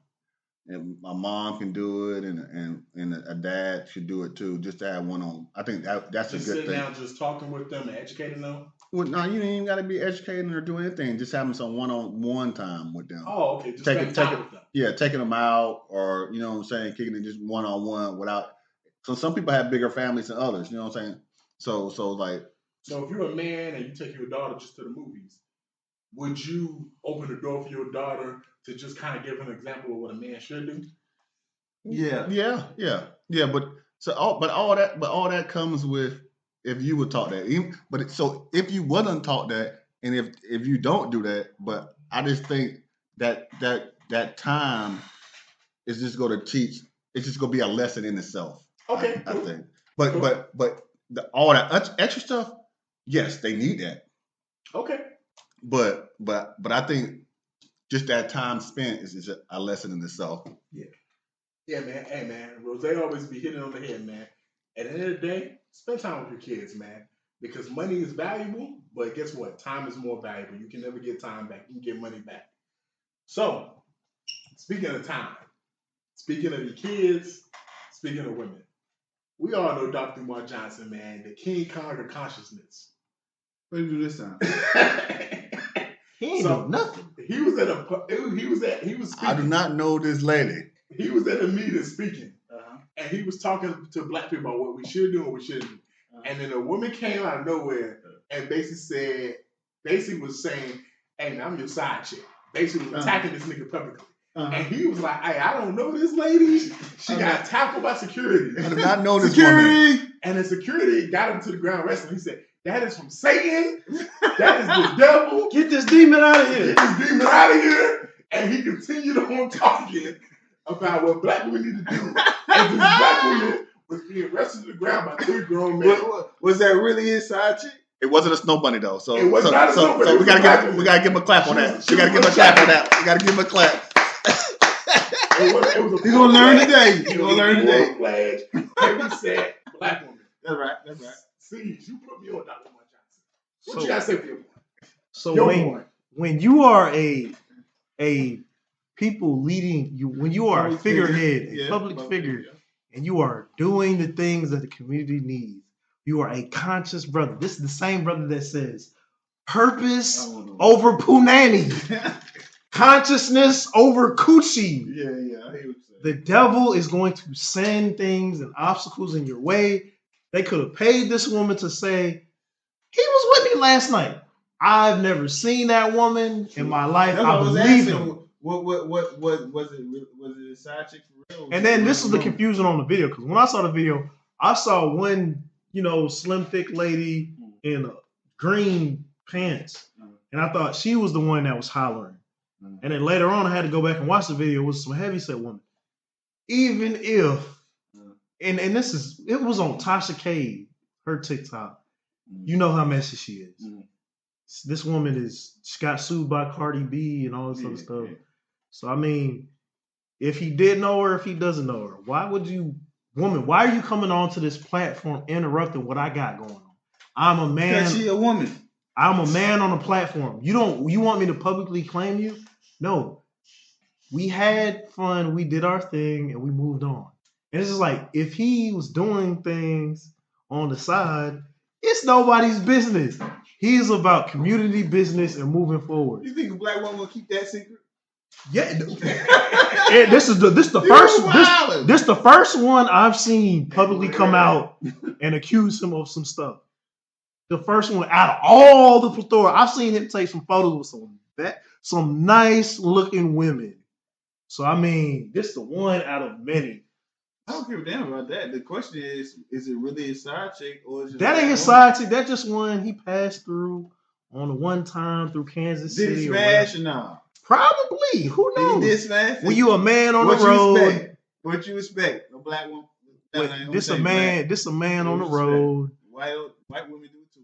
And my mom can do it, and a dad should do it too. Just to have one-on. I think that's Just a good sitting thing. down, just talking with them and educating them. Well, no, you ain't even got to be educating or do anything. Just having some one-on-one time with them. Oh, okay. Just Take spend it- time take it- with them. Yeah, taking them out, or you know what I'm saying, kicking it just one-on-one without. So some people have bigger families than others. You know what I'm saying? So like, So if you're a man and you take your daughter just to the movies, would you open the door for your daughter to just kind of give an example of what a man should do? Yeah. yeah. But all that comes with if you were taught that. So if you wasn't taught that, and if you don't do that, but I just think that time is just going to teach. It's just going to be a lesson in itself. Okay, I cool. think. But Cool. all that extra stuff, yes, they need that. Okay. But I think just that time spent is a lesson in itself. Yeah, man. Hey, man. Rose always be hitting on the head, man. At the end of the day, spend time with your kids, man. Because money is valuable, but guess what? Time is more valuable. You can never get time back. You can get money back. So, speaking of time, speaking of your kids, speaking of women, we all know Dr. Umar Johnson, man, the King Kong of consciousness. What do you do this time? he ain't So- do nothing. He was I do speaking. not know this lady. He was at a meeting speaking. Uh-huh. And he was talking to black people about what we should do and what we shouldn't do. And then a woman came out of nowhere and basically was saying, hey, man, I'm your side chick. Basically was attacking this nigga publicly. Uh-huh. And he was like, hey, I don't know this lady. She got tackled by security. I do not know this woman. Security! And the security got him to the ground wrestling. He said, that is from Satan. That is the devil. Get this demon out of here. Get this demon out of here. And he continued on talking about what black women need to do. And this black woman was being wrestled to the ground by 3 grown men. Was that really his side chick? It wasn't a snow bunny though. So It was not a snow bunny, So it we was a black woman. gotta give him a clap on She that. was- We gotta give him a clap on that. We gotta give him a clap. It was a He gonna learn today. He He gonna learn today. Full-fledged, heavy set black woman. That's right. That's right. See, you put me on Dr. Umar Johnson. What So- you gotta say for your point? So Your when point. when you are a people leading you, when you are a Public figure. figurehead, Yeah, a public public figure, figure. and you are doing the things that the community needs, you are a conscious brother. This is the same brother that says purpose over punani, consciousness over coochie. Yeah. I hear what you're saying. The devil is going to send things and obstacles in your way. They could have paid this woman to say, he was with me last night. I've never seen that woman in my life. That's what I I was believe asking. him. What was it? Was it a side chick for real? And then this is the confusion on the video, because when I saw the video, I saw one, slim thick lady in green pants, and I thought she was the one that was hollering. And then later on, I had to go back and watch the video with some heavyset woman. Even if, and it was on Tasha K, her TikTok. You know how messy she is. This woman she got sued by Cardi B and all this other stuff. Yeah. So I mean, if he did know her, if he doesn't know her, why are you coming onto this platform interrupting what I got going on? I'm a man. Because she a woman. I'm a man on a platform. You want me to publicly claim you? No. We had fun, we did our thing, and we moved on. And it's just like, if he was doing things on the side, it's nobody's business. He's about community business and moving forward. You think a black woman will keep that secret? Yeah. This is the first one I've seen publicly come out and accuse him of some stuff. The first one out of all the plethora. I've seen him take some photos with some nice looking women. So I mean, this is the one out of many. I don't give a damn about that. The question is it really a side chick or is it that ain't his side chick? That just one he passed through on the one time through Kansas City. Did he smash or not? Probably. Who knows? Did he smash? When you a man on the road, what you expect? A black woman. This a man on the road. White women do too.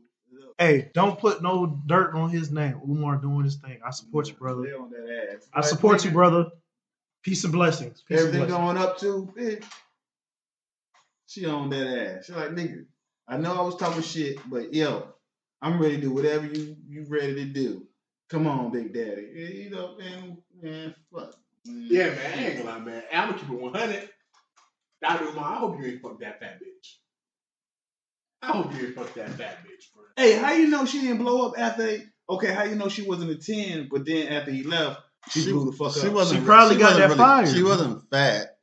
Hey, don't put no dirt on his name. Umar doing his thing. I support you, brother. On that ass. I support you, brother. Peace and blessings. Everything going up too, bitch. She on that ass. She like, nigga, I know I was talking shit, but yo, I'm ready to do whatever you ready to do. Come on, Big Daddy. Man, fuck. Yeah, man, I ain't gonna lie, man. I'm gonna keep it 100. I hope you ain't fuck that fat bitch. I hope you ain't fuck that fat bitch, bro. Hey, how you know she didn't blow up after? Okay, how you know she wasn't a 10, but then after he left, she blew the fuck up? She probably got that fire. She wasn't fat,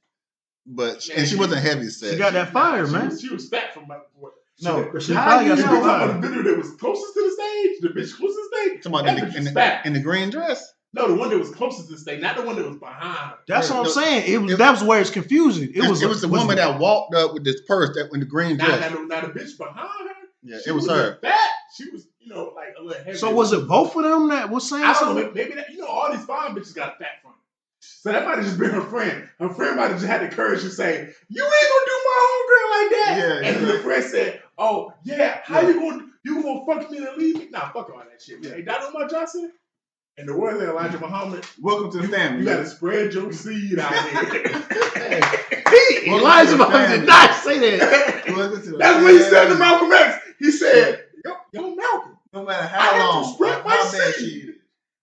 but she wasn't heavy set. She got that fire, man. She was fat from my boy. No, she probably got some fire. The video that was closest to the stage, the bitch closest to the stage. Talking about in the green dress. No, the one that was closest to the stage, not the one that was behind her. That's what I'm saying. That was where it's confusing. It was the woman that walked up with this purse that in the green dress. Now the bitch behind her. Yeah, it was her. Fat. She was, like a little heavy. So was it both of them that was saying something? I don't know. Maybe that, all these fine bitches got a fat front. So that might have just been her friend. Her friend might have just had the courage to say, "You ain't gonna do my homegirl like that." Yeah, and then the friend said, "Oh yeah, how you gonna fuck me and leave me?" Nah, fuck all that shit. Man. Hey, Dr. Umar Johnson. In the words of Elijah Muhammad, welcome to the family. You gotta spread your seed out here. Elijah Muhammad did not say that. That's what he said to Malcolm X. He said, "Yo, Malcolm, no matter how long, spread my seed.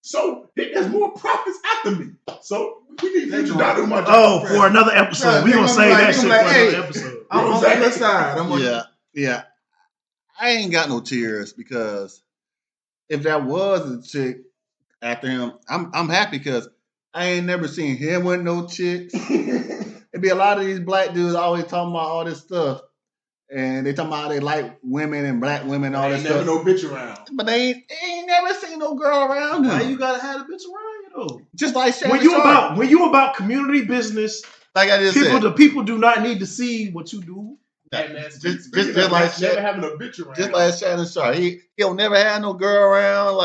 So there's more prophets after me. So we need to do Dr. Umar Johnson. Oh, for another episode. We gonna say that shit for another episode. I'm on the other side. Yeah. I ain't got no tears because if that was a chick after him, I'm happy because I ain't never seen him with no chicks. It'd be a lot of these black dudes always talking about all this stuff. And they talking about how they like women and black women and all this stuff. Never no bitch around. But they ain't never seen no girl around them. Why you gotta have a bitch around you though? Just like when you about community business, like I just said, the people do not need to see what you do. Hey, man, just like never having a bitch around. Just like Shannon Sharp, he'll never have no girl around.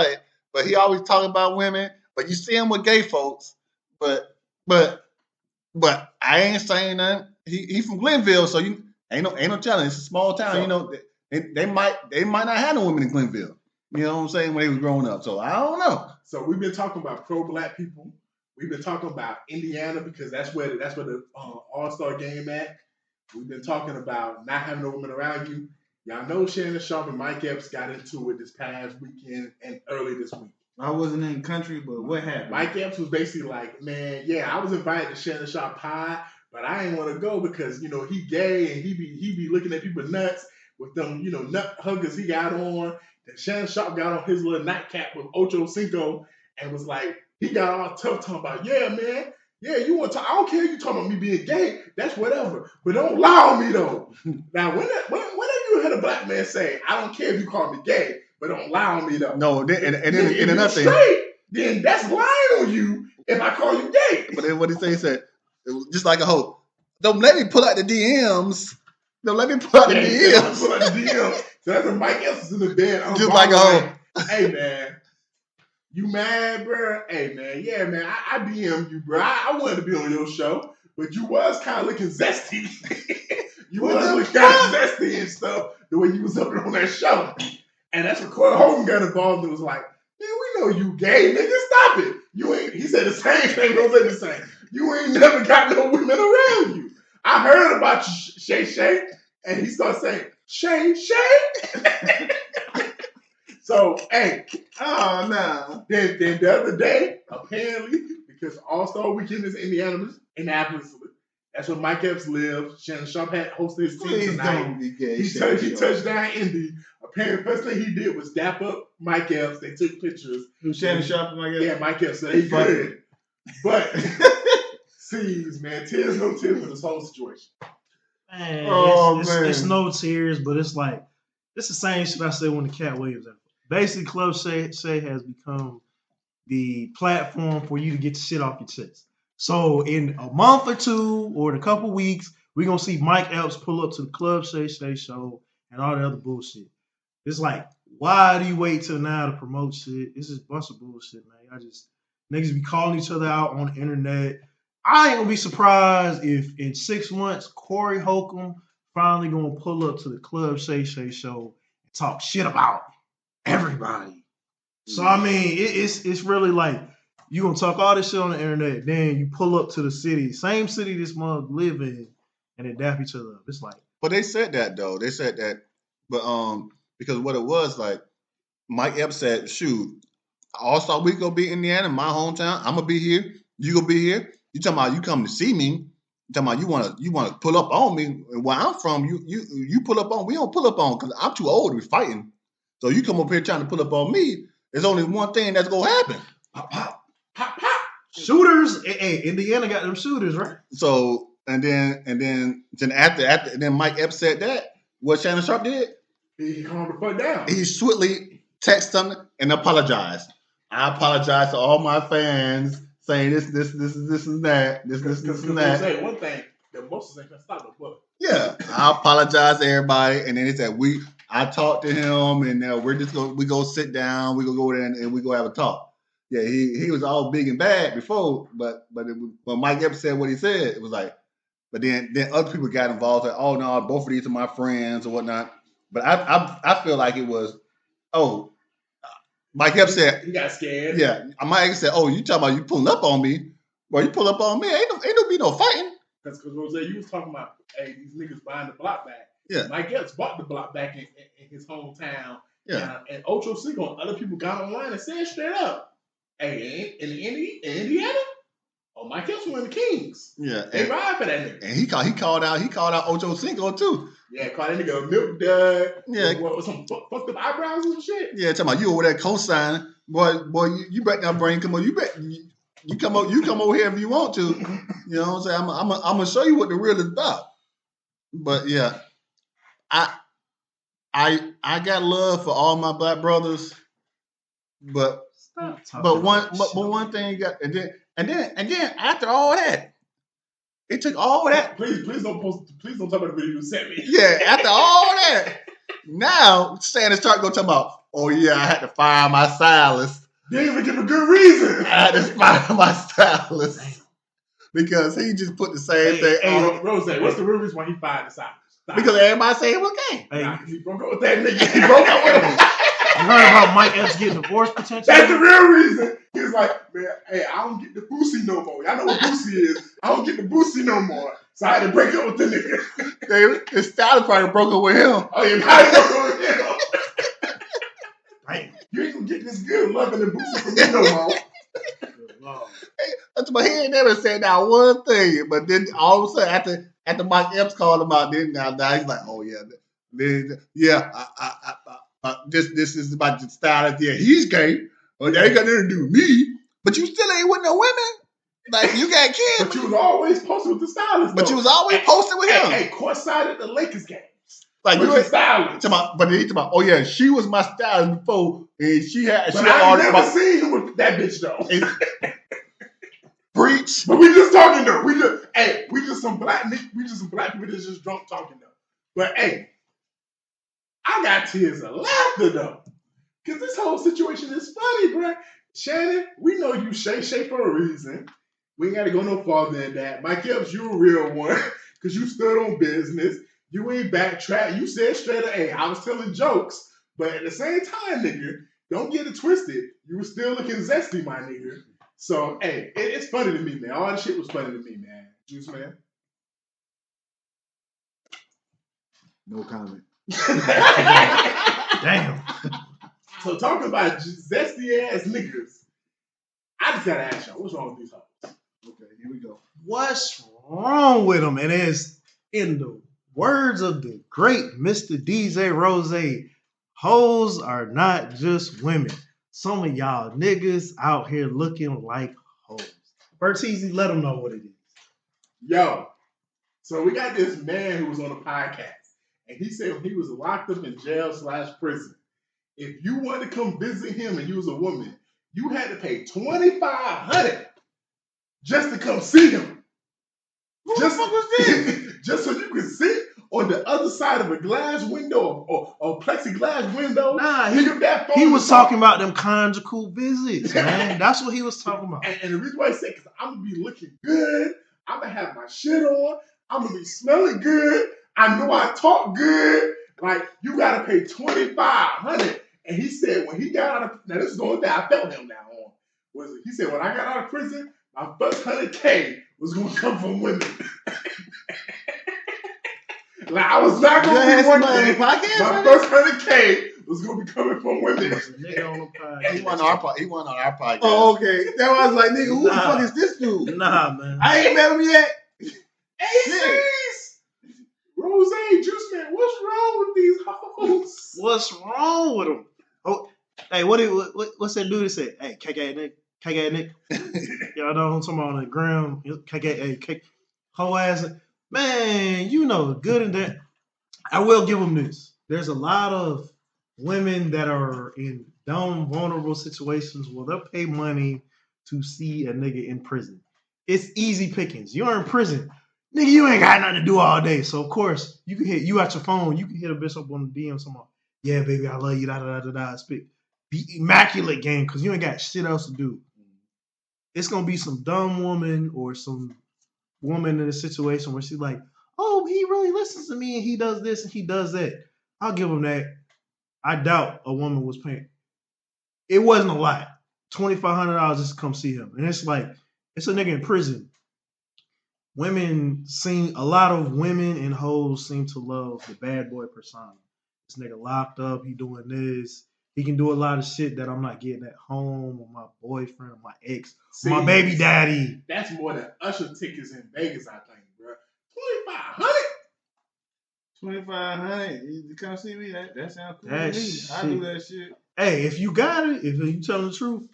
But he always talking about women. But you see him with gay folks. But I ain't saying nothing. He from Glenville, so you. Ain't no challenge. It's a small town. So, they might not have no women in Glenville. You know what I'm saying? When they was growing up. So I don't know. So we've been talking about pro-black people. We've been talking about Indiana because that's where the All-Star game at. We've been talking about not having no women around you. Y'all know Shannon Sharp and Mike Epps got into it this past weekend and early this week. I wasn't in the country, but what happened? Mike Epps was basically like, man, yeah, I was invited to Shannon Sharp Pie. But I ain't want to go because, he gay and he be looking at people nuts with them, nut huggers he got on. And Shannon Sharp got on his little nightcap with Ocho Cinco and was like, he got all tough talking about, yeah, man. Yeah, you want to talk. I don't care you talking about me being gay. That's whatever. But don't lie on me, though. Now, when have you heard a black man say, I don't care if you call me gay, but don't lie on me, though? No, and another thing. Straight, then that's lying on you if I call you gay. But then what he said, it was just like a hope. Don't let me pull out the DMs No, let me pull out the Yeah, he said, DMs. pull out the DMs. So that's when Mike Epps is in the bed. Just like a hoe. Hey, man. You mad, bro? Hey, man. Yeah, man. I DM you, bro. I wanted to be on your show, but you was kind of looking zesty. You was looking kind of zesty and stuff the way you was up on that show. And that's when Corey Hogan got involved and was like, man, we know you gay, nigga. Stop it. You ain't, he said the same thing, don't say the same. You ain't never got no women around you. I heard about you, Shay Shay. And he started saying, Shay Shay. So, hey. Oh, no. Then the other day, apparently, because All-Star Weekend is Indianapolis. That's where Mike Epps lives. Shannon Sharp had hosted his team Please tonight. don't be gay. He touched down Indy. Apparently, first thing he did was dap up Mike Epps. They took pictures. Who, Shannon Sharp, I guess? Yeah, Mike Epps. So they good. But, sees, man, tears no tears for this whole situation. Man, Oh, it's man. no tears, but it's like, it's the same shit I said when the Cat Williams episode. Basically, Club Shay has become the platform for you to get the shit off your chest. So in a month or two, or in a couple weeks, we're going to see Mike Epps pull up to the Club Shay show and all the other bullshit. It's like, why do you wait till now to promote shit? It's just a bunch of bullshit, man. Niggas be calling each other out on the internet. I ain't going to be surprised if in 6 months, Corey Holcomb finally going to pull up to the Club Shay show and talk shit about everybody. So, I mean, it's really like, you going to talk all this shit on the internet, then you pull up to the city, same city this mug live in, and then dap each other up. It's like, But they said that though. They said that, but because what it was like, Mike Epps said, "Shoot, All-Star Week gonna be in Indiana, my hometown. I'm gonna be here. You gonna be here. You talking about you come to see me? You talking about you wanna pull up on me? Where I'm from, you pull up on. We don't pull up on because I'm too old to be fighting. So you come up here trying to pull up on me. There's only one thing that's gonna happen. pop, pop. Pop, pop. Shooters. Hey, Indiana got them shooters, right? So and then after Mike Epps said that, what Shannon Sharp did, He calmed the fuck down. he swiftly texted them and apologized. I apologize to all my fans saying this and that. This and that. Say one thing, the most ain't gonna stop the book. Yeah, I apologize to everybody. And then he said I talked to him, and we go sit down. We go there and we go have a talk. Yeah, he was all big and bad before, but when Mike Epps said what he said, it was like, but then other people got involved. Like, oh no, both of these are my friends or whatnot. But I feel like it was, Mike Epps said, he got scared. yeah, Mike Epps said, oh, you talking about you pulling up on me? Well, you pull up on me, ain't no be no fighting. Because Rose, you was talking about, hey, these niggas buying the block back. Yeah. Mike Epps bought the block back in his hometown. Yeah. And Ocho Cinco and other people got online and said straight up, hey, in Indiana, Mike Epps were in the Kings. Yeah. They ride for that nigga. And he called out Ocho Cinco too. Yeah, called that nigga a milk dud. Yeah. With some fucked up eyebrows and shit. Yeah, talking about you over there co-signing. Boy, you bet that brain come on. You bet you come over here if you want to. You know what I'm saying? I'm gonna show you what the real is about. But yeah, I got love for all my black brothers, but one thing got and then after all that, it took all that. Please don't talk about the video you sent me. Yeah, after all that, now Shannon Sharp gonna talk about, oh yeah, I had to fire my stylist. You didn't even give a good reason. I had to fire my stylist because he just put the same thing on. Rose, what's the real reason why he fired the stylist? Because everybody say it was gay. Hey, He broke up with that nigga. He broke up with him. you heard about Mike Epps getting divorced potentially? That's the real reason. He was like, man, hey, I don't get the Boosie no more. Y'all know what Boosie is. I don't get the Boosie no more. So I had to break up with the nigga. His stylist probably broke up with him. Oh, yeah, I broke up with him. Damn. You ain't gonna get this good loving and Boosie from me no more. But he ain't never said that one thing. But then all of a sudden, after Mike Epps called him out, then now he's like, oh yeah, this is about the stylist. Yeah, he's gay. Well, that ain't got nothing to do with me. But you still ain't with no women. Like you got kids. But you was always posted with the stylist. But you was always posted with him. Hey, courtside at the Lakers games. Like with you the stylist. but he talking about, oh yeah, she was my stylist before, and she had. But I ain't never seen him with that bitch though. Preach. But we just talking though. We just some black people that's just drunk talking though. But hey, I got tears of laughter though. Cause this whole situation is funny, bro. Shannon, we know you Shay for a reason. We ain't gotta go no farther than that. Mike Epps, you a real one. Cause you stood on business. You ain't backtrack. You said straight up, hey, I was telling jokes. But at the same time, nigga, don't get it twisted. You were still looking zesty, my nigga. So, hey, it's funny to me, man. All this shit was funny to me, man. Juice Man. No comment. Damn. So talking about zesty ass niggas, I just gotta ask y'all, what's wrong with these hoes? Okay, here we go. What's wrong with them? And it's in the words of the great Mr. DJ Rose, hoes are not just women. Some of y'all niggas out here looking like hoes. Bertizzi, let them know what it is. Yo, so we got this man who was on a podcast, and he said when he was locked up in jail / prison, if you wanted to come visit him and you was a woman, you had to pay $2,500 just to come see him. Who the fuck was this? Just so you could sit on the other side of a glass window or plexiglass window. Nah, pick up that phone he and was talk. talking about them conjugal visits, man. That's what he was talking about. And the reason why I said, because I'm going to be looking good. I'm going to have my shit on. I'm going to be smelling good. I know I talk good. Like, you got to pay $2,500. And he said when he got out of, now this is the only thing I felt him now on, was he said when I got out of prison, my first $100K was going to come from women. Like, I was not going to be one thing. My first $100K was going to be coming from women. Nigga on the podcast. He went on our podcast. Oh, okay. That was like, nigga, who the fuck is this dude? Nah, man. I ain't met him yet. Aces! Rose, Juice Man, what's wrong with these hoes? What's wrong with them? Oh, hey, what's that dude that said? Hey, KK Nick. Y'all know I'm talking about on the ground. KK, whole ass. Man, you know, good and that. I will give them this. There's a lot of women that are in dumb, vulnerable situations where they'll pay money to see a nigga in prison. It's easy pickings. You're in prison. Nigga, you ain't got nothing to do all day. So, of course, you can hit, you out your phone, you can hit a bitch up on the DM somehow. Yeah, baby, I love you, da-da-da-da-da. Speak. Be immaculate game, because you ain't got shit else to do. It's going to be some dumb woman or some woman in a situation where she's like, oh, he really listens to me and he does this and he does that. I'll give him that. I doubt a woman was paying. It wasn't a lot. $2,500 just to come see him. And it's like, it's a nigga in prison. A lot of women and hoes seem to love the bad boy persona. This nigga locked up, he doing this. He can do a lot of shit that I'm not getting at home with my boyfriend, or my ex, my baby daddy. That's more than Usher tickets in Vegas, I think, bro. $2,500? $2,500. You come see me? That sounds cool That to me. shit. I do that shit. Hey, if you got it, if you telling the truth,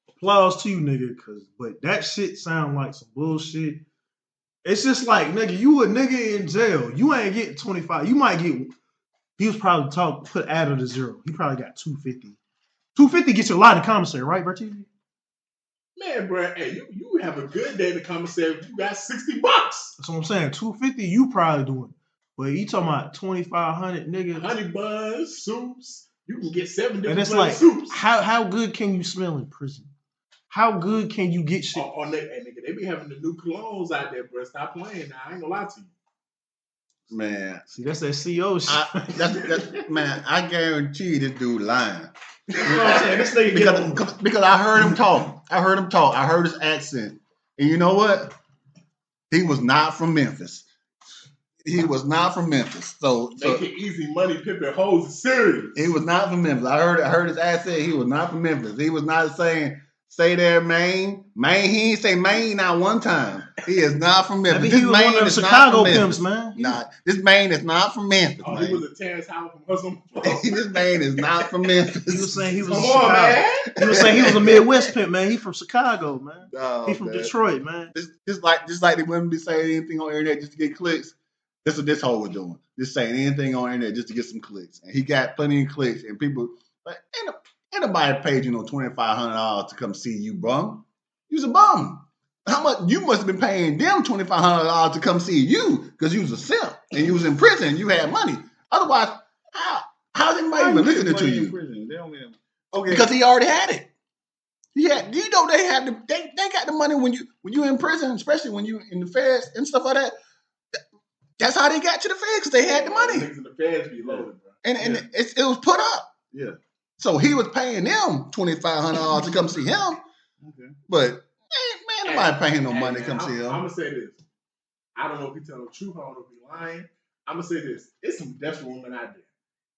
applause to you, nigga. But that shit sound like some bullshit. It's just like, nigga, you a nigga in jail. You ain't getting 25. You might get. He was probably put added to zero. He probably got 250. 250 gets you a lot in commissary, right, Bertuzzi? Man, bro, hey, you have a good day in the commissary if you got $60. That's what I'm saying. 250, you probably doing. But you talking about 2,500, nigga. Honey buns, soups. You can get 7 different And it's flavor like, soups. how good can you smell in prison? How good can you get shit? Hey, nigga, they be having the new colognes out there, bro. Stop playing now. I ain't gonna lie to you. Man, See, that's that CO shit. man, I guarantee you this dude lying. You know what I'm saying? This nigga Because I heard him talk. I heard his accent. And you know what? He was not from Memphis. So Making easy money, pimping hoes is serious. he was not from Memphis. I heard his accent. He was not from Memphis. He was not saying, say there, Maine. Maine, he ain't say Maine not one time. He is not from Memphis. I think he was one of the Chicago pimps, man. Nah, this Maine is not from Memphis. Oh, he was a Terrence Howard from Hustle. This Maine is not from Memphis. He was saying he was Come from on, Chicago. man. He was saying he was a Midwest pimp, man. He from Chicago, man. Oh, He from man. Detroit, man. Just like the women be saying anything on the internet just to get clicks. That's what this hoe was doing. Just saying anything on the internet just to get some clicks. And he got plenty of clicks. And people, like, ain't nobody paid you no $2,500 to come see you, bum. You's a bum. how much you must have been paying them $2,500 to come see you because you was a simp and you was in prison and you had money. Otherwise, how's anybody even listening to you? They don't get okay. Because he already had it. Yeah, you know they have they got the money when you in prison, especially when you in the feds and stuff like that. That's how they got to the feds because they had the money. Niggas in the feds be loaded, bro. And it was put up. Yeah. So he was paying them $2,500 to come see him. Okay. But man, nobody paying no money to come see him. I'm gonna say this. I don't know if he telling the truth. I don't know if he lying. I'm gonna say this. It's some desperate women out there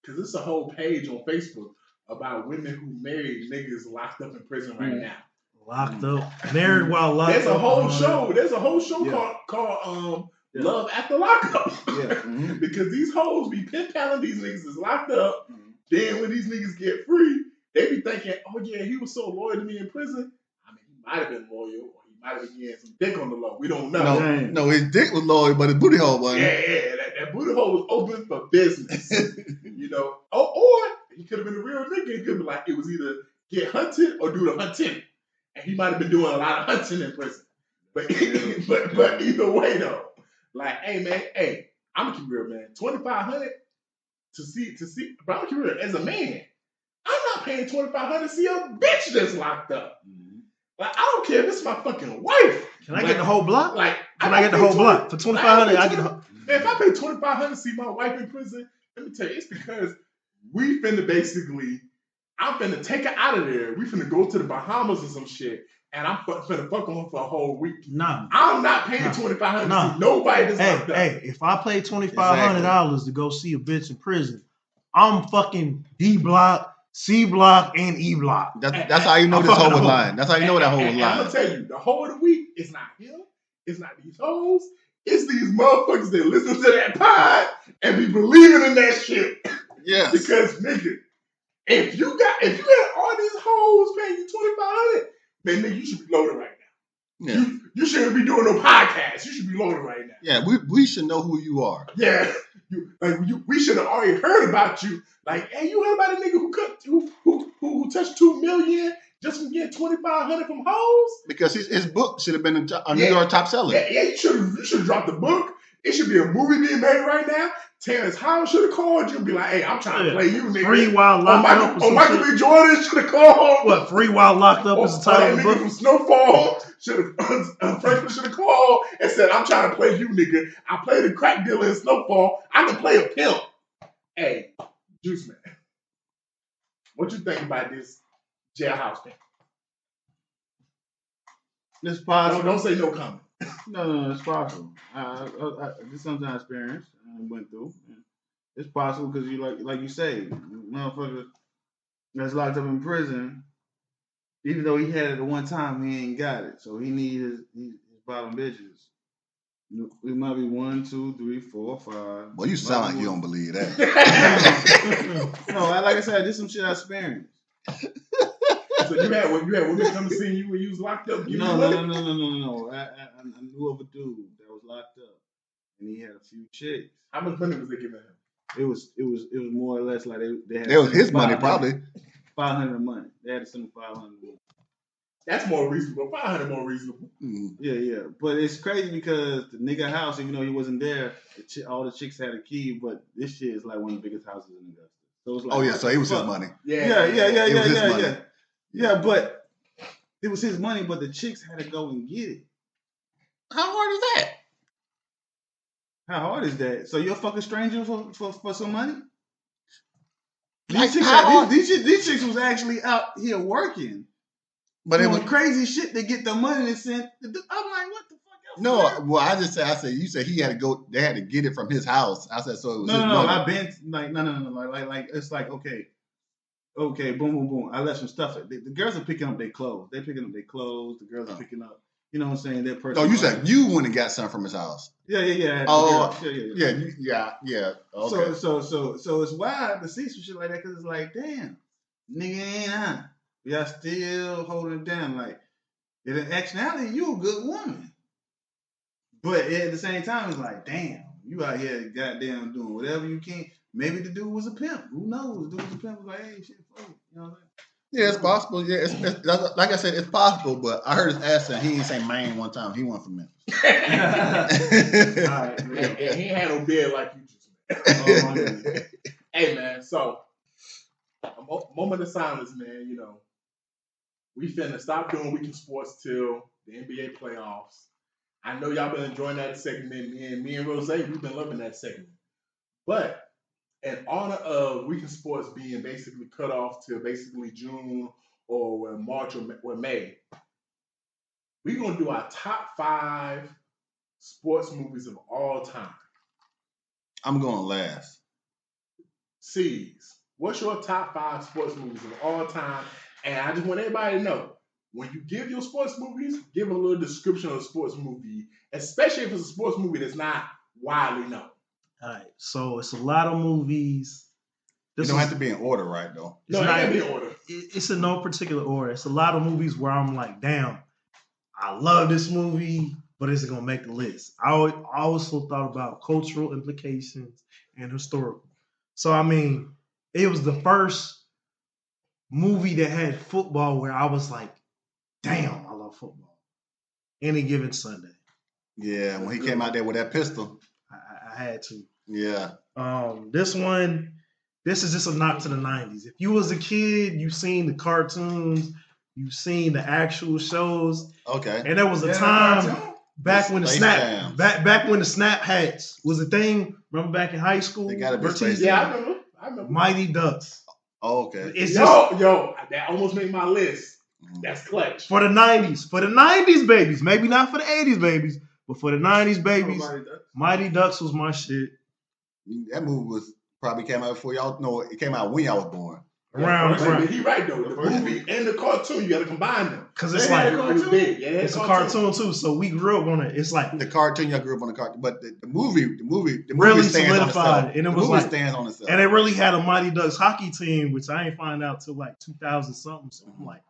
because it's a whole page on Facebook about women who married niggas locked up in prison right now. Locked up, married while locked There's up. a whole show. There's a whole show called Love After Lockup. Yeah. Because these hoes be pen paling these niggas is locked up. Then when these niggas get free, they be thinking, oh yeah, he was so loyal to me in prison. I mean, he might have been loyal, or he might have been getting some dick on the low. We don't know. No, his dick was loyal, but his booty hole wasn't. Yeah, that booty hole was open for business. You know, or he could have been a real nigga. He could be like, it was either get hunted or do the hunting, and he might have been doing a lot of hunting in prison. But but either way though, like, hey man, I'm gonna keep real, man. $2,500 to see, but I'm gonna keep real. As a man, I'm not paying $2,500 to see a bitch that's locked up. Like, I don't care if it's my fucking wife. Can I get the whole block? Like, Can I get the whole block for $2,500? I get. Man, if I pay $2,500 to see my wife in prison, let me tell you, it's because we finna basically, I'm finna take her out of there. We finna go to the Bahamas or some shit, and I'm finna fuck on her for a whole week. Nah. I'm not paying $2,500 to see nobody that's locked up. Hey, if I pay $2,500 to go see a bitch in prison, I'm fucking D block, C block, and E block. That's how you know this hoe was lying. That's how you know that hoe was lying. I'm gonna tell you, the hoe of the week is not him. It's not these hoes. It's these motherfuckers that listen to that pod and be believing in that shit. Yes. Because nigga, if you had all these hoes paying you $2,500, man, nigga, you should be loaded right now. Yeah. You shouldn't be doing no podcast. You should be loaded right now. Yeah, we should know who you are. Yeah. We should have already heard about you. Like, hey, you heard about a nigga who touched $2 million just from getting $2,500 from hoes? Because his book should have been a New York top seller. Yeah, you should have dropped the book. It should be a movie being made right now. Terrence Howard should have called you and be like, hey, I'm trying to play you, nigga. Free While Locked Up. Michael B. Jordan should have called. What, Free While Locked Up is the title of the book? From Snowfall Franklin should have called and said, I'm trying to play you, nigga. I played a crack dealer in Snowfall. I can play a pimp. Hey, Juice Man, what you think about this jailhouse thing? It's possible. Don't say no comment. No, it's possible. This is something I experienced and went through. It's possible because you like you say, motherfucker that's locked up in prison, even though he had it at one time, he ain't got it. So he needs his bottom bitches. It might be 1, 2, 3, 4, 5. Well, you sound like you don't believe that. No, like I said, this is some shit I experienced. So you had women come to see you when you was locked up? No. I knew of a dude that was locked up, and he had a few chicks. How much money was they giving him? It was more or less like they had. It was his money, probably. $500 money. They had to send him $500. That's more reasonable. $500 more reasonable. Mm-hmm. Yeah. But it's crazy because the nigga house, even though he wasn't there, all the chicks had a key. But this shit is like one of the biggest houses in Augusta. So it's like, so it was his money. Yeah, but it was his money, but the chicks had to go and get it. How hard is that? How hard is that? So you're a fucking stranger for some money? Like, These chicks was actually out here working. But it was crazy shit. They get the money and sent. I'm like, what the fuck? No, well, I said, you said he had to go. They had to get it from his house. I said, so it was his money. I've been like it's like okay, boom. I left some stuff. The girls are picking up their clothes. They're picking up their clothes. The girls are picking up. You know what I'm saying? Their person. No, you said you went and got something from his house. Yeah. Oh, yeah. Okay. So it's wild to see some shit like that because it's like, damn, nigga ain't on. Y'all still holding it down. Like, in actuality, you a good woman. But at the same time, it's like, damn, you out here goddamn doing whatever you can. Maybe the dude was a pimp. Who knows? The dude was a pimp. Was like, hey, shit, fuck it. You know what I'm saying? Yeah, it's possible. Yeah, like I said, it's possible. But I heard his accent. He didn't say Maine one time. He went from Memphis. All right, And man. he ain't had no beard like you just made. Oh, my goodness. Hey, man, so a moment of silence, man. You know, we finna stop doing weekend sports till the NBA playoffs. I know y'all been enjoying that segment. Me and Rose, we've been loving that segment. But in honor of weekend sports being basically cut off till basically June or March or May, we're gonna do our top 5 sports movies of all time. I'm going last. C's, what's your top 5 sports movies of all time? And I just want everybody to know, when you give your sports movies, give a little description of the sports movie, especially if it's a sports movie that's not widely known. All right, so it's a lot of movies. You don't have to be in order, right? Though. It's No, it not- can't be in order. It's in no particular order. It's a lot of movies where I'm like, damn, I love this movie, but is it gonna make the list? I also thought about cultural implications and historical. So I mean, it was the first movie that had football where I was like, damn, I love football. Any given Sunday, Yeah, when he came out there with that pistol. I had to. Yeah. This is just a knock to the 90s. If you was a kid, you've seen the cartoons, you've seen the actual shows, Okay. and there was a Yeah, time cartoon. back when the Space snap Jams. back when the snap hats was a thing. Remember back in high school? They gotta be Bertiz? Space Yeah, Jam. I remember. Mighty Ducks. Oh, okay. It's just Yo, that almost made my list. That's clutch. for the 90s. For the 90s babies. Maybe not for the 80s babies, but for the 90s babies, Nobody does. Mighty Ducks was my shit. That movie probably came out before y'all know. It came out when y'all was born. Around. He right though. The movie and the cartoon, you got to combine them. Because it's They had like, a cartoon? Big. Yeah, it's a cartoon too. So we grew up on it. It's like, The cartoon, y'all grew up on the cartoon, but the movie Really stands on solidified, itself. and it The was movie like- stands on itself. and they really had a Mighty Ducks hockey team, which I ain't find out till like 2000 something. So I'm like,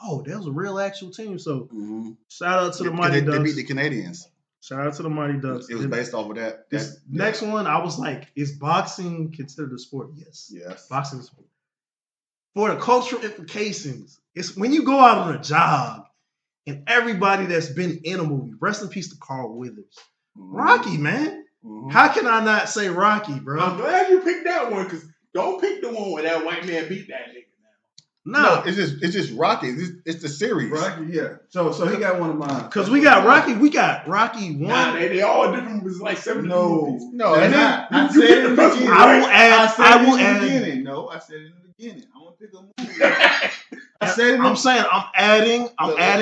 oh, that was a real actual team. So Mhm. shout out to the Because Mighty they Ducks. beat the Canadians. Shout out to the Mighty Ducks. It was based off of that. This next one, I was like, is boxing considered a sport? Yes. Yes. Boxing is a sport. For the cultural implications, it's when you go out on a jog and everybody that's been in a movie, rest in peace to Carl Withers. Mhm. Rocky, man. Mhm. How can I not say Rocky, I'm bro? glad you picked that one because don't pick the one where that white man beat that nigga. No, No, it's just Rocky. It's the series. Rocky, yeah. So he got one of mine. because we got Rocky 1. Nah, they all different movies, like 7 different movies. No, That's and then not. I you said pick it in the the first beginning. one. I will add. I said I it will in the add. beginning. No, I said it in the beginning. I'm gonna pick a movie. I said it. In I'm saying I'm adding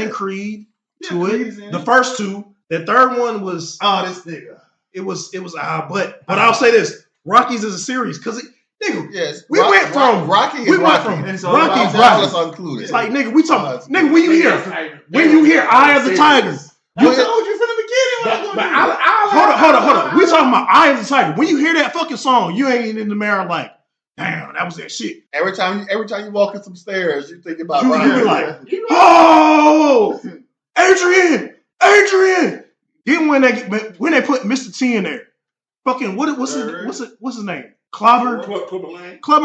Look, Creed yeah, to Creed it. is in The it. first two. The third one was Oh, this nigga. it was but I'll say this: Rockies is a series because nigga, yes, we went from Rocky. we and went Rocky. from And so Rocky's Rocky. Rocky. All included. It's like nigga, we talking Oh, nigga when you hear Eye of the Tiger. I told you from the beginning what I'm But gonna Hold on. We talking about Eye of the Tiger. When you hear that fucking song, you ain't in the mirror like, damn, that was that shit. every time you walk in some stairs, you think about You Rocky. be like, oh, Adrian. Then when they put Mr. T in there, fucking what's his name? Clobber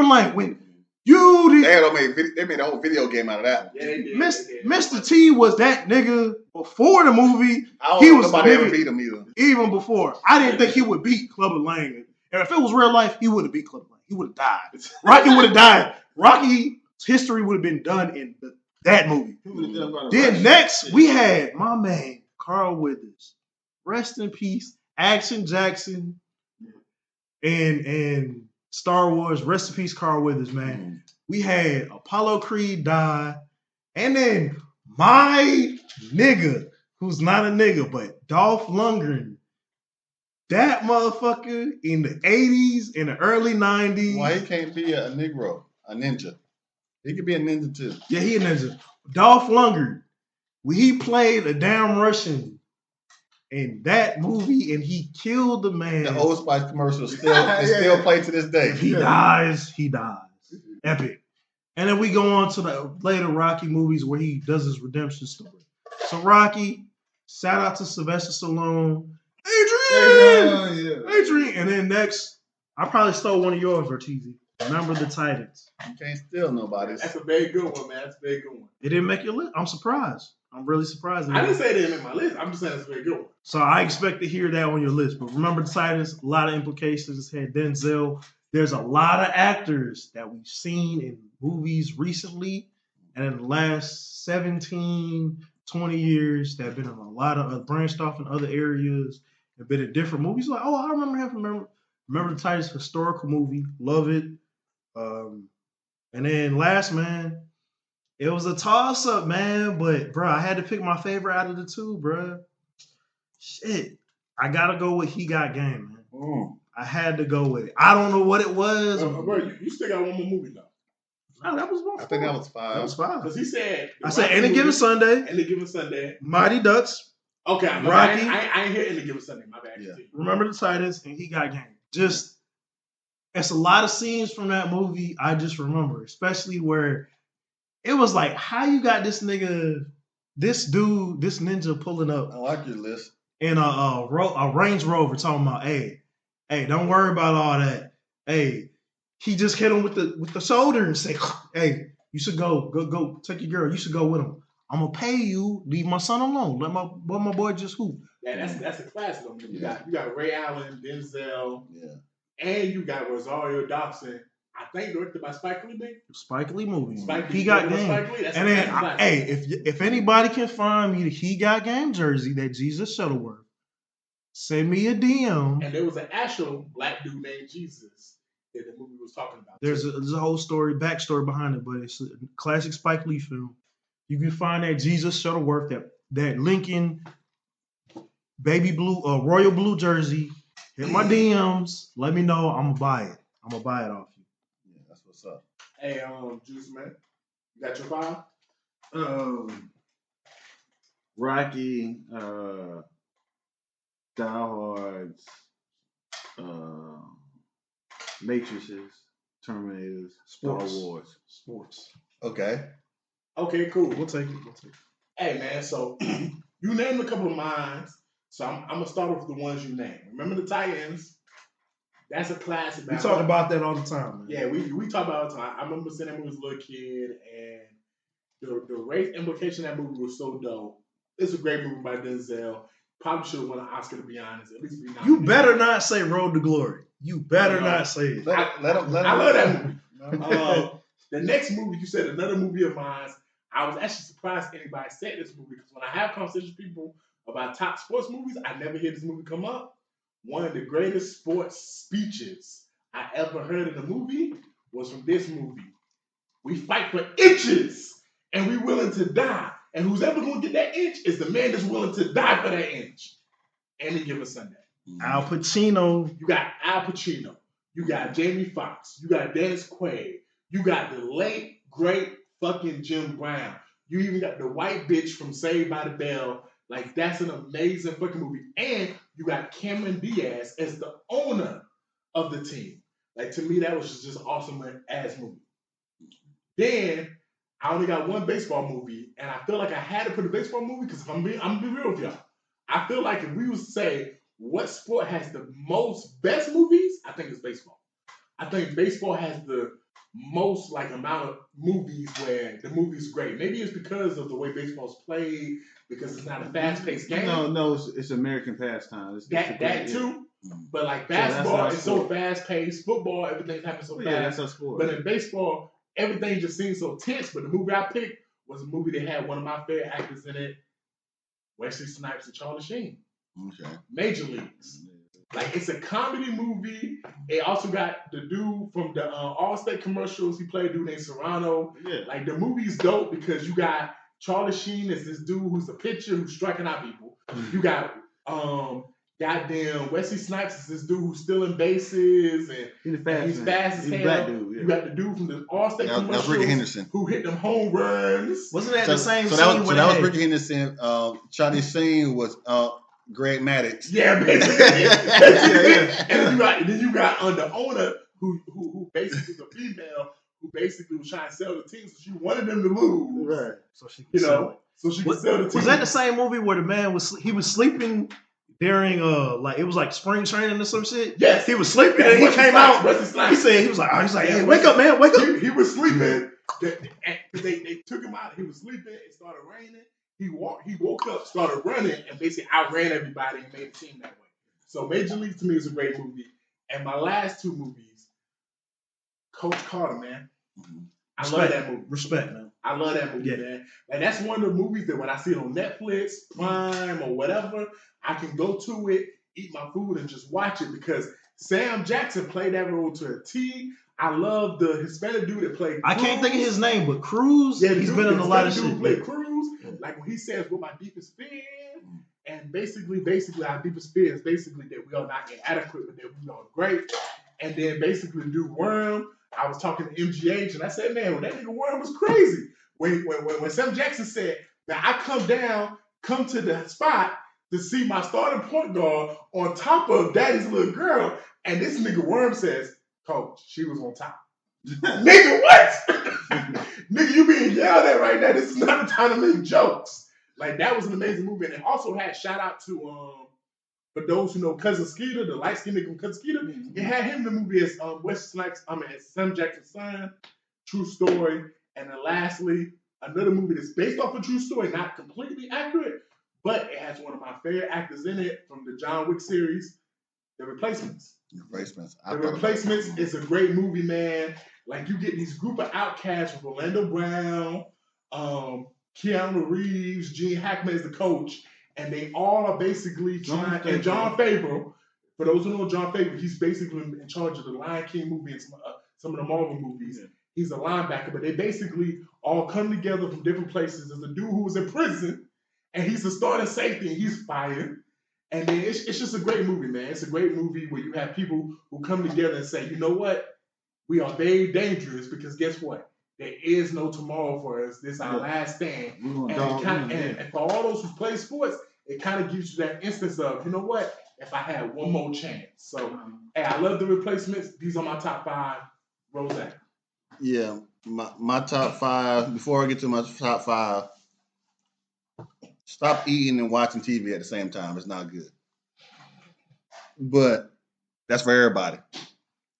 Lane. When you did they made a whole video game out of that. Yeah, they did. Mr. T was that nigga before the movie, I don't He think was nobody the ever nigga. beat him either. even before. I didn't think he would beat Clubber Lang. And if it was real life, he wouldn't have beat Clubber Lang. He would have died. Rocky would have died. Rocky's history would have been done in that movie. Then next, we had my man, Carl Withers. Rest in peace, Action Jackson and Star Wars. Rest in peace, Carl Withers, man. We had Apollo Creed die. And then my nigga, who's not a nigga, but Dolph Lundgren. That motherfucker in the 80s, in the early 90s. Why he can't be a Negro, a ninja? He could be a ninja too. Yeah, he a ninja. Dolph Lundgren. When he played a damn Russian in that movie and he killed the man. The Old Spice commercial still played to this day. If he dies, he dies. Epic. And then we go on to the later Rocky movies where he does his redemption story. So Rocky, shout out to Sylvester Stallone. Adrian! And then next, I probably stole one of yours, Vertizi. Remember the Titans. You can't steal nobody's. That's a very good one, man. That's a very good one. It didn't make your list. I'm surprised. I'm really surprised. I didn't say it didn't make my list. I'm just saying it's a very good one. So I expect to hear that on your list. But remember the Titans, a lot of implications. It had Denzel. There's a lot of actors that we've seen in movies recently and in the last 17, 20 years that have been in a lot of branched off in other areas and been in different movies. Like, oh, I remember him. Remember the Titans historical movie. Love it. And then last, man, it was a toss-up, man. But, bro, I had to pick my favorite out of the two, bro. Shit. I got to go with He Got Game, man. I had to go with it. I don't know what it was. Bro, you still got one more movie, though. No, that was one. I think that was 5. That was 5. Because he said... I said Any Given Sunday. Any Given Sunday. Mighty Ducks. Okay. Rocky. I ain't hear Any Given Sunday. My bad. Yeah. Remember the Titans, and He Got Game. Just, it's a lot of scenes from that movie I just remember, especially where it was like, how you got this nigga, this dude, this ninja pulling up I like your list. in a Range Rover talking about, hey, don't worry about all that. Hey, he just hit him with the shoulder and say, hey, you should go take your girl. You should go with him. I'm gonna pay you. Leave my son alone. Let my boy just hoop. Yeah, that's a classic. I mean, you got Ray Allen, Denzel, Yeah. and you got Rosario Dawson. I think directed by Spike Lee, baby. Spike Lee movie. Spike Lee, He Got directed by Game. Spike Lee. That's And a then, classic. if anybody can find me the He Got Game jersey that Jesus Shuttleworth, send me a DM. And there was an actual black dude named Jesus that the movie was talking about. There's a whole backstory behind it, but it's a classic Spike Lee film. You can find that Jesus Shuttleworth, that Lincoln baby blue, royal blue jersey. Hit my DMs. Let me know. I'm gonna buy it. I'm gonna buy it off you. Yeah, that's what's up. Hey, Juice Man, you got your 5? Rocky, Die Hards, Matrices, Terminators, Sports. Star Wars. Sports. Okay. Okay, cool. We'll take it. Hey, man, so you named a couple of mine, so I'm going to start off with the ones you named. Remember the Titans? That's a classic. We talk about that all the time, man. Yeah, we talk about it all the time. I remember seeing that movie as a little kid, and the race implication of that movie was so dope. It's a great movie by Denzel. Probably should have won an Oscar, to be honest. At least be nominated. You better not say Road to Glory. You better not say it. Let him. I love that movie. The next movie, you said another movie of mine. I was actually surprised anybody said this movie because when I have conversations with people about top sports movies, I never hear this movie come up. One of the greatest sports speeches I ever heard in a movie was from this movie. We fight for inches and we willing to die. And who's ever going to get that inch is the man that's willing to die for that inch. Any Given Sunday. Al Pacino. You got Al Pacino. You got Jamie Foxx. You got Dennis Quaid. You got the late, great fucking Jim Brown. You even got the white bitch from Saved by the Bell. Like, that's an amazing fucking movie. And you got Cameron Diaz as the owner of the team. Like, to me, that was just awesome ass movie. Then, I only got one baseball movie, and I feel like I had to put a baseball movie because I'm gonna be real with y'all. I feel like if we would say what sport has the most best movies, I think it's baseball. I think baseball has the most amount of movies where the movie's great. Maybe it's because of the way baseball's played, because it's not a fast-paced game. No, it's American pastime. That too. But like basketball is so fast-paced. Football, everything's happening so fast. Yeah, that's our sport. But in baseball, everything just seems so tense. But the movie I picked was a movie that had one of my favorite actors in it, Wesley Snipes and Charlie Sheen. Okay. Major Leagues. Like, it's a comedy movie. It also got the dude from the Allstate commercials. He played a dude named Serrano. Yeah. Like, the movie's dope because you got Charlie Sheen as this dude who's a pitcher who's striking out people. You got goddamn Wesley Snipes is this dude who's stealing bases and he's fast as hell. Black dude, yeah. You got the dude from the Allstate commercials. That's Ricky Henderson. Who hit them home runs. Wasn't that the same so scene that was Ricky Henderson. Charlie Sheen was Greg Maddux. Yeah, basically. Yeah. And then you got the owner who basically was a female who basically was trying to sell the team, so she wanted them to lose. Right. So she could sell it. So she could sell the team. Was that the same movie where the man was sleeping? during like it was like spring training or some shit. Yes. He was sleeping and he Wesley came Snipes, out. Wesley Snipes. He was like, hey, wake up, man, wake up. He was sleeping. They took him out. He was sleeping. It started raining. He woke up, started running, and basically outran everybody and made a team that way. So Major League to me is a great movie. And my last two movies, Coach Carter, man. I love that movie. Respect, man. I love that movie, man. Like that's one of the movies that when I see it on Netflix, Prime, or whatever, I can go to it, eat my food, and just watch it because Sam Jackson played that role to a T. I love the Hispanic dude that played Cruz. I can't think of his name, but Cruz, yeah, he's been in a lot of shit. Played Cruz. Like when he says what my deepest fear is, and basically our deepest fear is basically that we are not inadequate, but that we are great. And then basically do Worm. I was talking to MGH and I said, man, when that nigga Worm was crazy. When Sam Jackson said that I come to the spot to see my starting point guard on top of Daddy's little girl, and this nigga Worm says, Coach, she was on top. Nigga, what? Nigga, you being yelled at right now. This is not the time to make jokes. Like, that was an amazing movie. And it also had shout out to, for those who know Cousin Skeeter, the light-skinned nigga from Cousin Skeeter, it had him in the movie as as Sam Jackson's son, true story. And then lastly, another movie that's based off a true story, not completely accurate, but it has one of my favorite actors in it from the John Wick series, The Replacements. The Replacements is a great movie, man. Like, you get these group of outcasts with Orlando Brown, Keanu Reeves, Gene Hackman is the coach, and they all are basically trying. And John Favreau, for those who know John Favreau, he's basically in charge of the Lion King movie and some of the Marvel movies. Yeah. He's a linebacker, but they basically all come together from different places. There's a dude who was in prison, and he's the starting safety, and he's fired. And then it's just a great movie, man. It's a great movie where you have people who come together and say, you know what? We are very dangerous because guess what? There is no tomorrow for us. This is our last stand. And for all those who play sports, it kind of gives you that instance of, you know what? If I had one more chance. So, hey, I love The Replacements. These are my top 5. Rose. Yeah, my top 5. Before I get to my top 5, stop eating and watching TV at the same time. It's not good. But that's for everybody.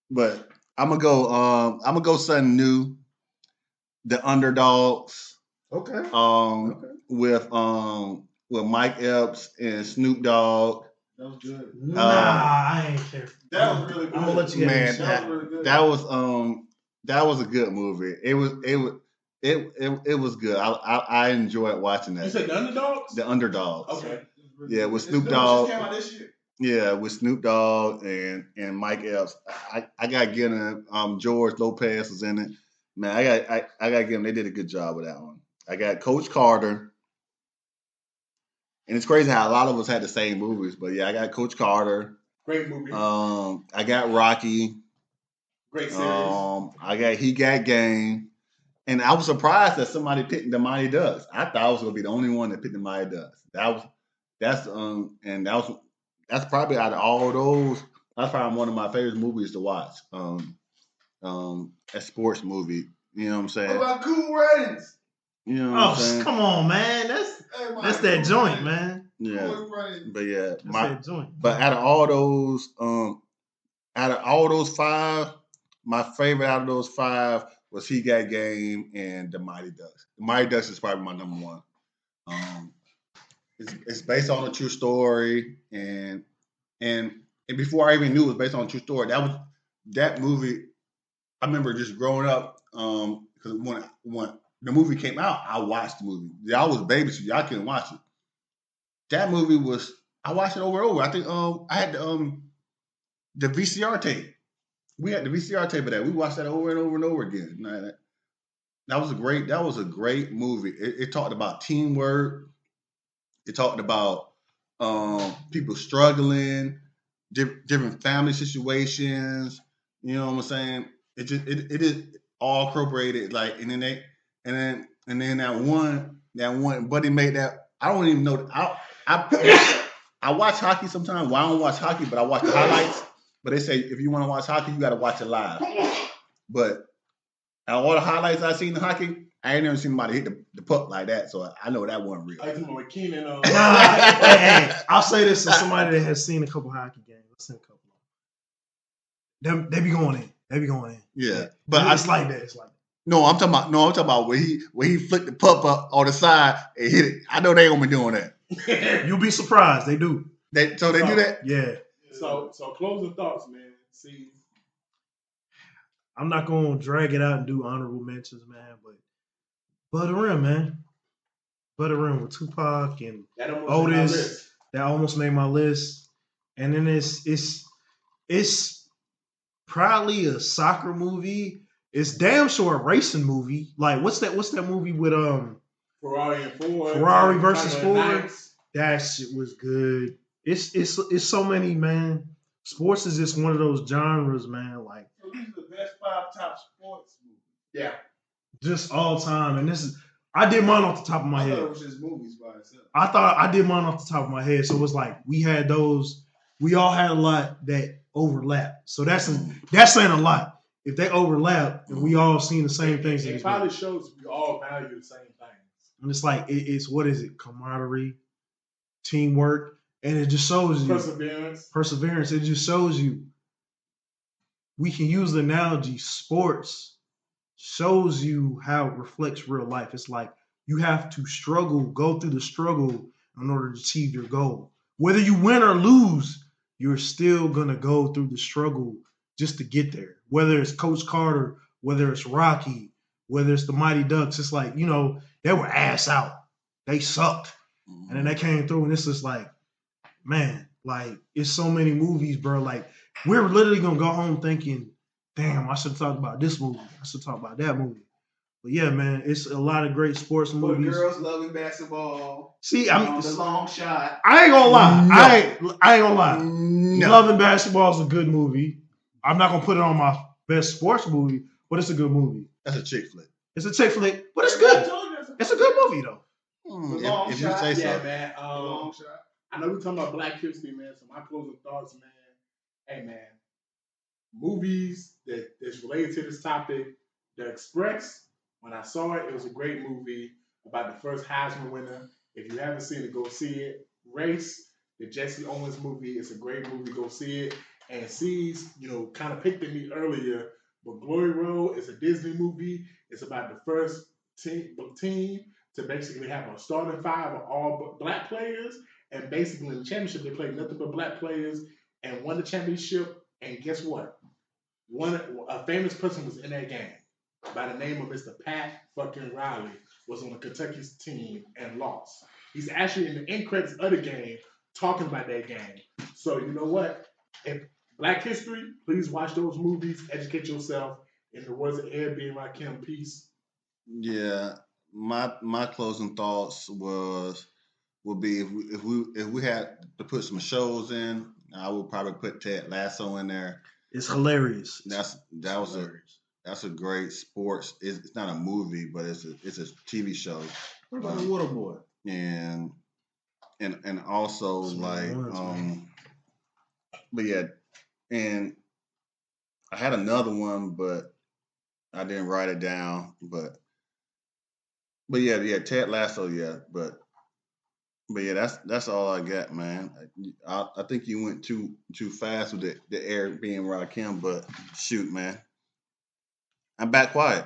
But I'm gonna go something new. The Underdogs. Okay. With Mike Epps and Snoop Dogg. That was good. Nah, I ain't care. That was really good. I'm gonna let you get it. That was a good movie. It was good. I enjoyed watching that. You said The Underdogs? The Underdogs. Okay. Yeah, with Snoop Dogg. Just came out this year. Yeah, with Snoop Dogg and Mike Epps. I got getting George Lopez was in it. Man, I got to give them. They did a good job with that one. I got Coach Carter, and it's crazy how a lot of us had the same movies. But yeah, I got Coach Carter. Great movie. I got Rocky. Great series. I got He Got Game, and I was surprised that somebody picked The Mighty Ducks. I thought I was gonna be the only one that picked The Mighty Ducks. That's probably out of all those. That's probably one of my favorite movies to watch. A sports movie. You know what I'm saying? What about Cool Runnings? You know what I'm saying? Come on, man. That's that joint, man. Yeah. But yeah, that's that joint. But out of all those 5, my favorite out of those 5 was He Got Game and The Mighty Ducks. The Mighty Ducks is probably my number 1. It's based on a true when and before I even knew it was based on a true story, that movie. I remember just growing up because when the movie came out, I watched the movie. Y'all was babies, so y'all couldn't watch it. That movie was I watched it over and over. I think I had the VCR tape. We had the VCR tape of that. We watched that over and over and over again. That was a great movie. It talked about teamwork. It talked about people struggling, different family situations. You know what I'm saying? It is all incorporated. Like and then that one Buddy made that. I don't even know. I watch hockey sometimes. Well, I don't watch hockey, but I watch the highlights. But they say if you want to watch hockey, you got to watch it live. But Out of all the highlights I seen in hockey, I ain't never seen somebody hit the puck like that, so I know that wasn't real. I think with Keenan. Hey, I'll say this to somebody that has seen a couple hockey games. I've seen a couple of them. They be going in. They be going in. Yeah, but it's like that. It's like that. No, I'm talking about where he flicked the puck up on the side and hit it. I know they gonna be doing that. You'll be surprised. They do. They do that? Yeah. So closing thoughts, man. See, I'm not gonna drag it out and do honorable mentions, man, but Butter Rim, man. Butter Rim with Tupac and Otis. That almost made my list. And then it's probably a soccer movie. It's damn sure a racing movie. Like what's that movie with Ferrari and Ford. Ferrari versus Ford. That shit was good. It's so many, man. Sports is just one of those genres, man. Like so these are the best 5 top sports movies. Yeah. Just all time. And I did mine off the top of my head. I thought it was just movies by itself. I thought I did mine off the top of my head. So it was like we had those. We all had a lot that overlap. So that's saying a lot. If they overlap and we all seen the same things. It probably shows we all value the same things. And it's like it's what is it? Camaraderie, teamwork, and it just shows you perseverance. It just shows you. We can use the analogy. Sports shows you how it reflects real life. It's like you have to struggle, go through the struggle in order to achieve your goal. Whether you win or lose, you're still gonna go through the struggle just to get there. Whether it's Coach Carter, whether it's Rocky, whether it's the Mighty Ducks, it's like, they were ass out. They sucked. And then they came through and it's just like, man, like it's so many movies, bro. Like we're literally gonna go home thinking, damn, I should talk about this movie. I should talk about that movie. But yeah, man, it's a lot of great sports movies. For girls loving basketball. See, the long shot. I ain't gonna lie. No. I ain't gonna lie. No. Loving Basketball is a good movie. I'm not gonna put it on my best sports movie, but it's a good movie. That's a chick flick. It's a chick flick, but it's good. It's a good movie though. If you say so. Yeah, man. Long shot. I know we're talking about Black History, man. So my closing thoughts, man. Hey, man. Movies that's related to this topic. The Express. When I saw it, it was a great movie about the first Heisman winner. If you haven't seen it, go see it. Race, the Jesse Owens movie, is a great movie. Go see it. And C's, kind of picked at me earlier, but Glory Road is a Disney movie. It's about the first team to basically have a starting 5 of all black players. And basically in the championship, they played nothing but black players and won the championship. And guess what? A famous person was in that game by the name of Mr. Pat fucking Riley, was on the Kentucky's team and lost. He's actually in the end credits of the game talking about that game. So you know what? If Black History, please watch those movies, educate yourself. In the words of Ed B. Rakim, peace. Yeah, my closing thoughts would be if we had to put some shows in, I would probably put Ted Lasso in there. It's hilarious. That's a great sports. It's not a movie, but it's a TV show. What about The Waterboy? And also but yeah, and I had another one, but I didn't write it down. But yeah, Ted Lasso, yeah, but yeah, that's all I got, man. I think you went too fast with the air being Rakim, but shoot, man, I'm back quiet.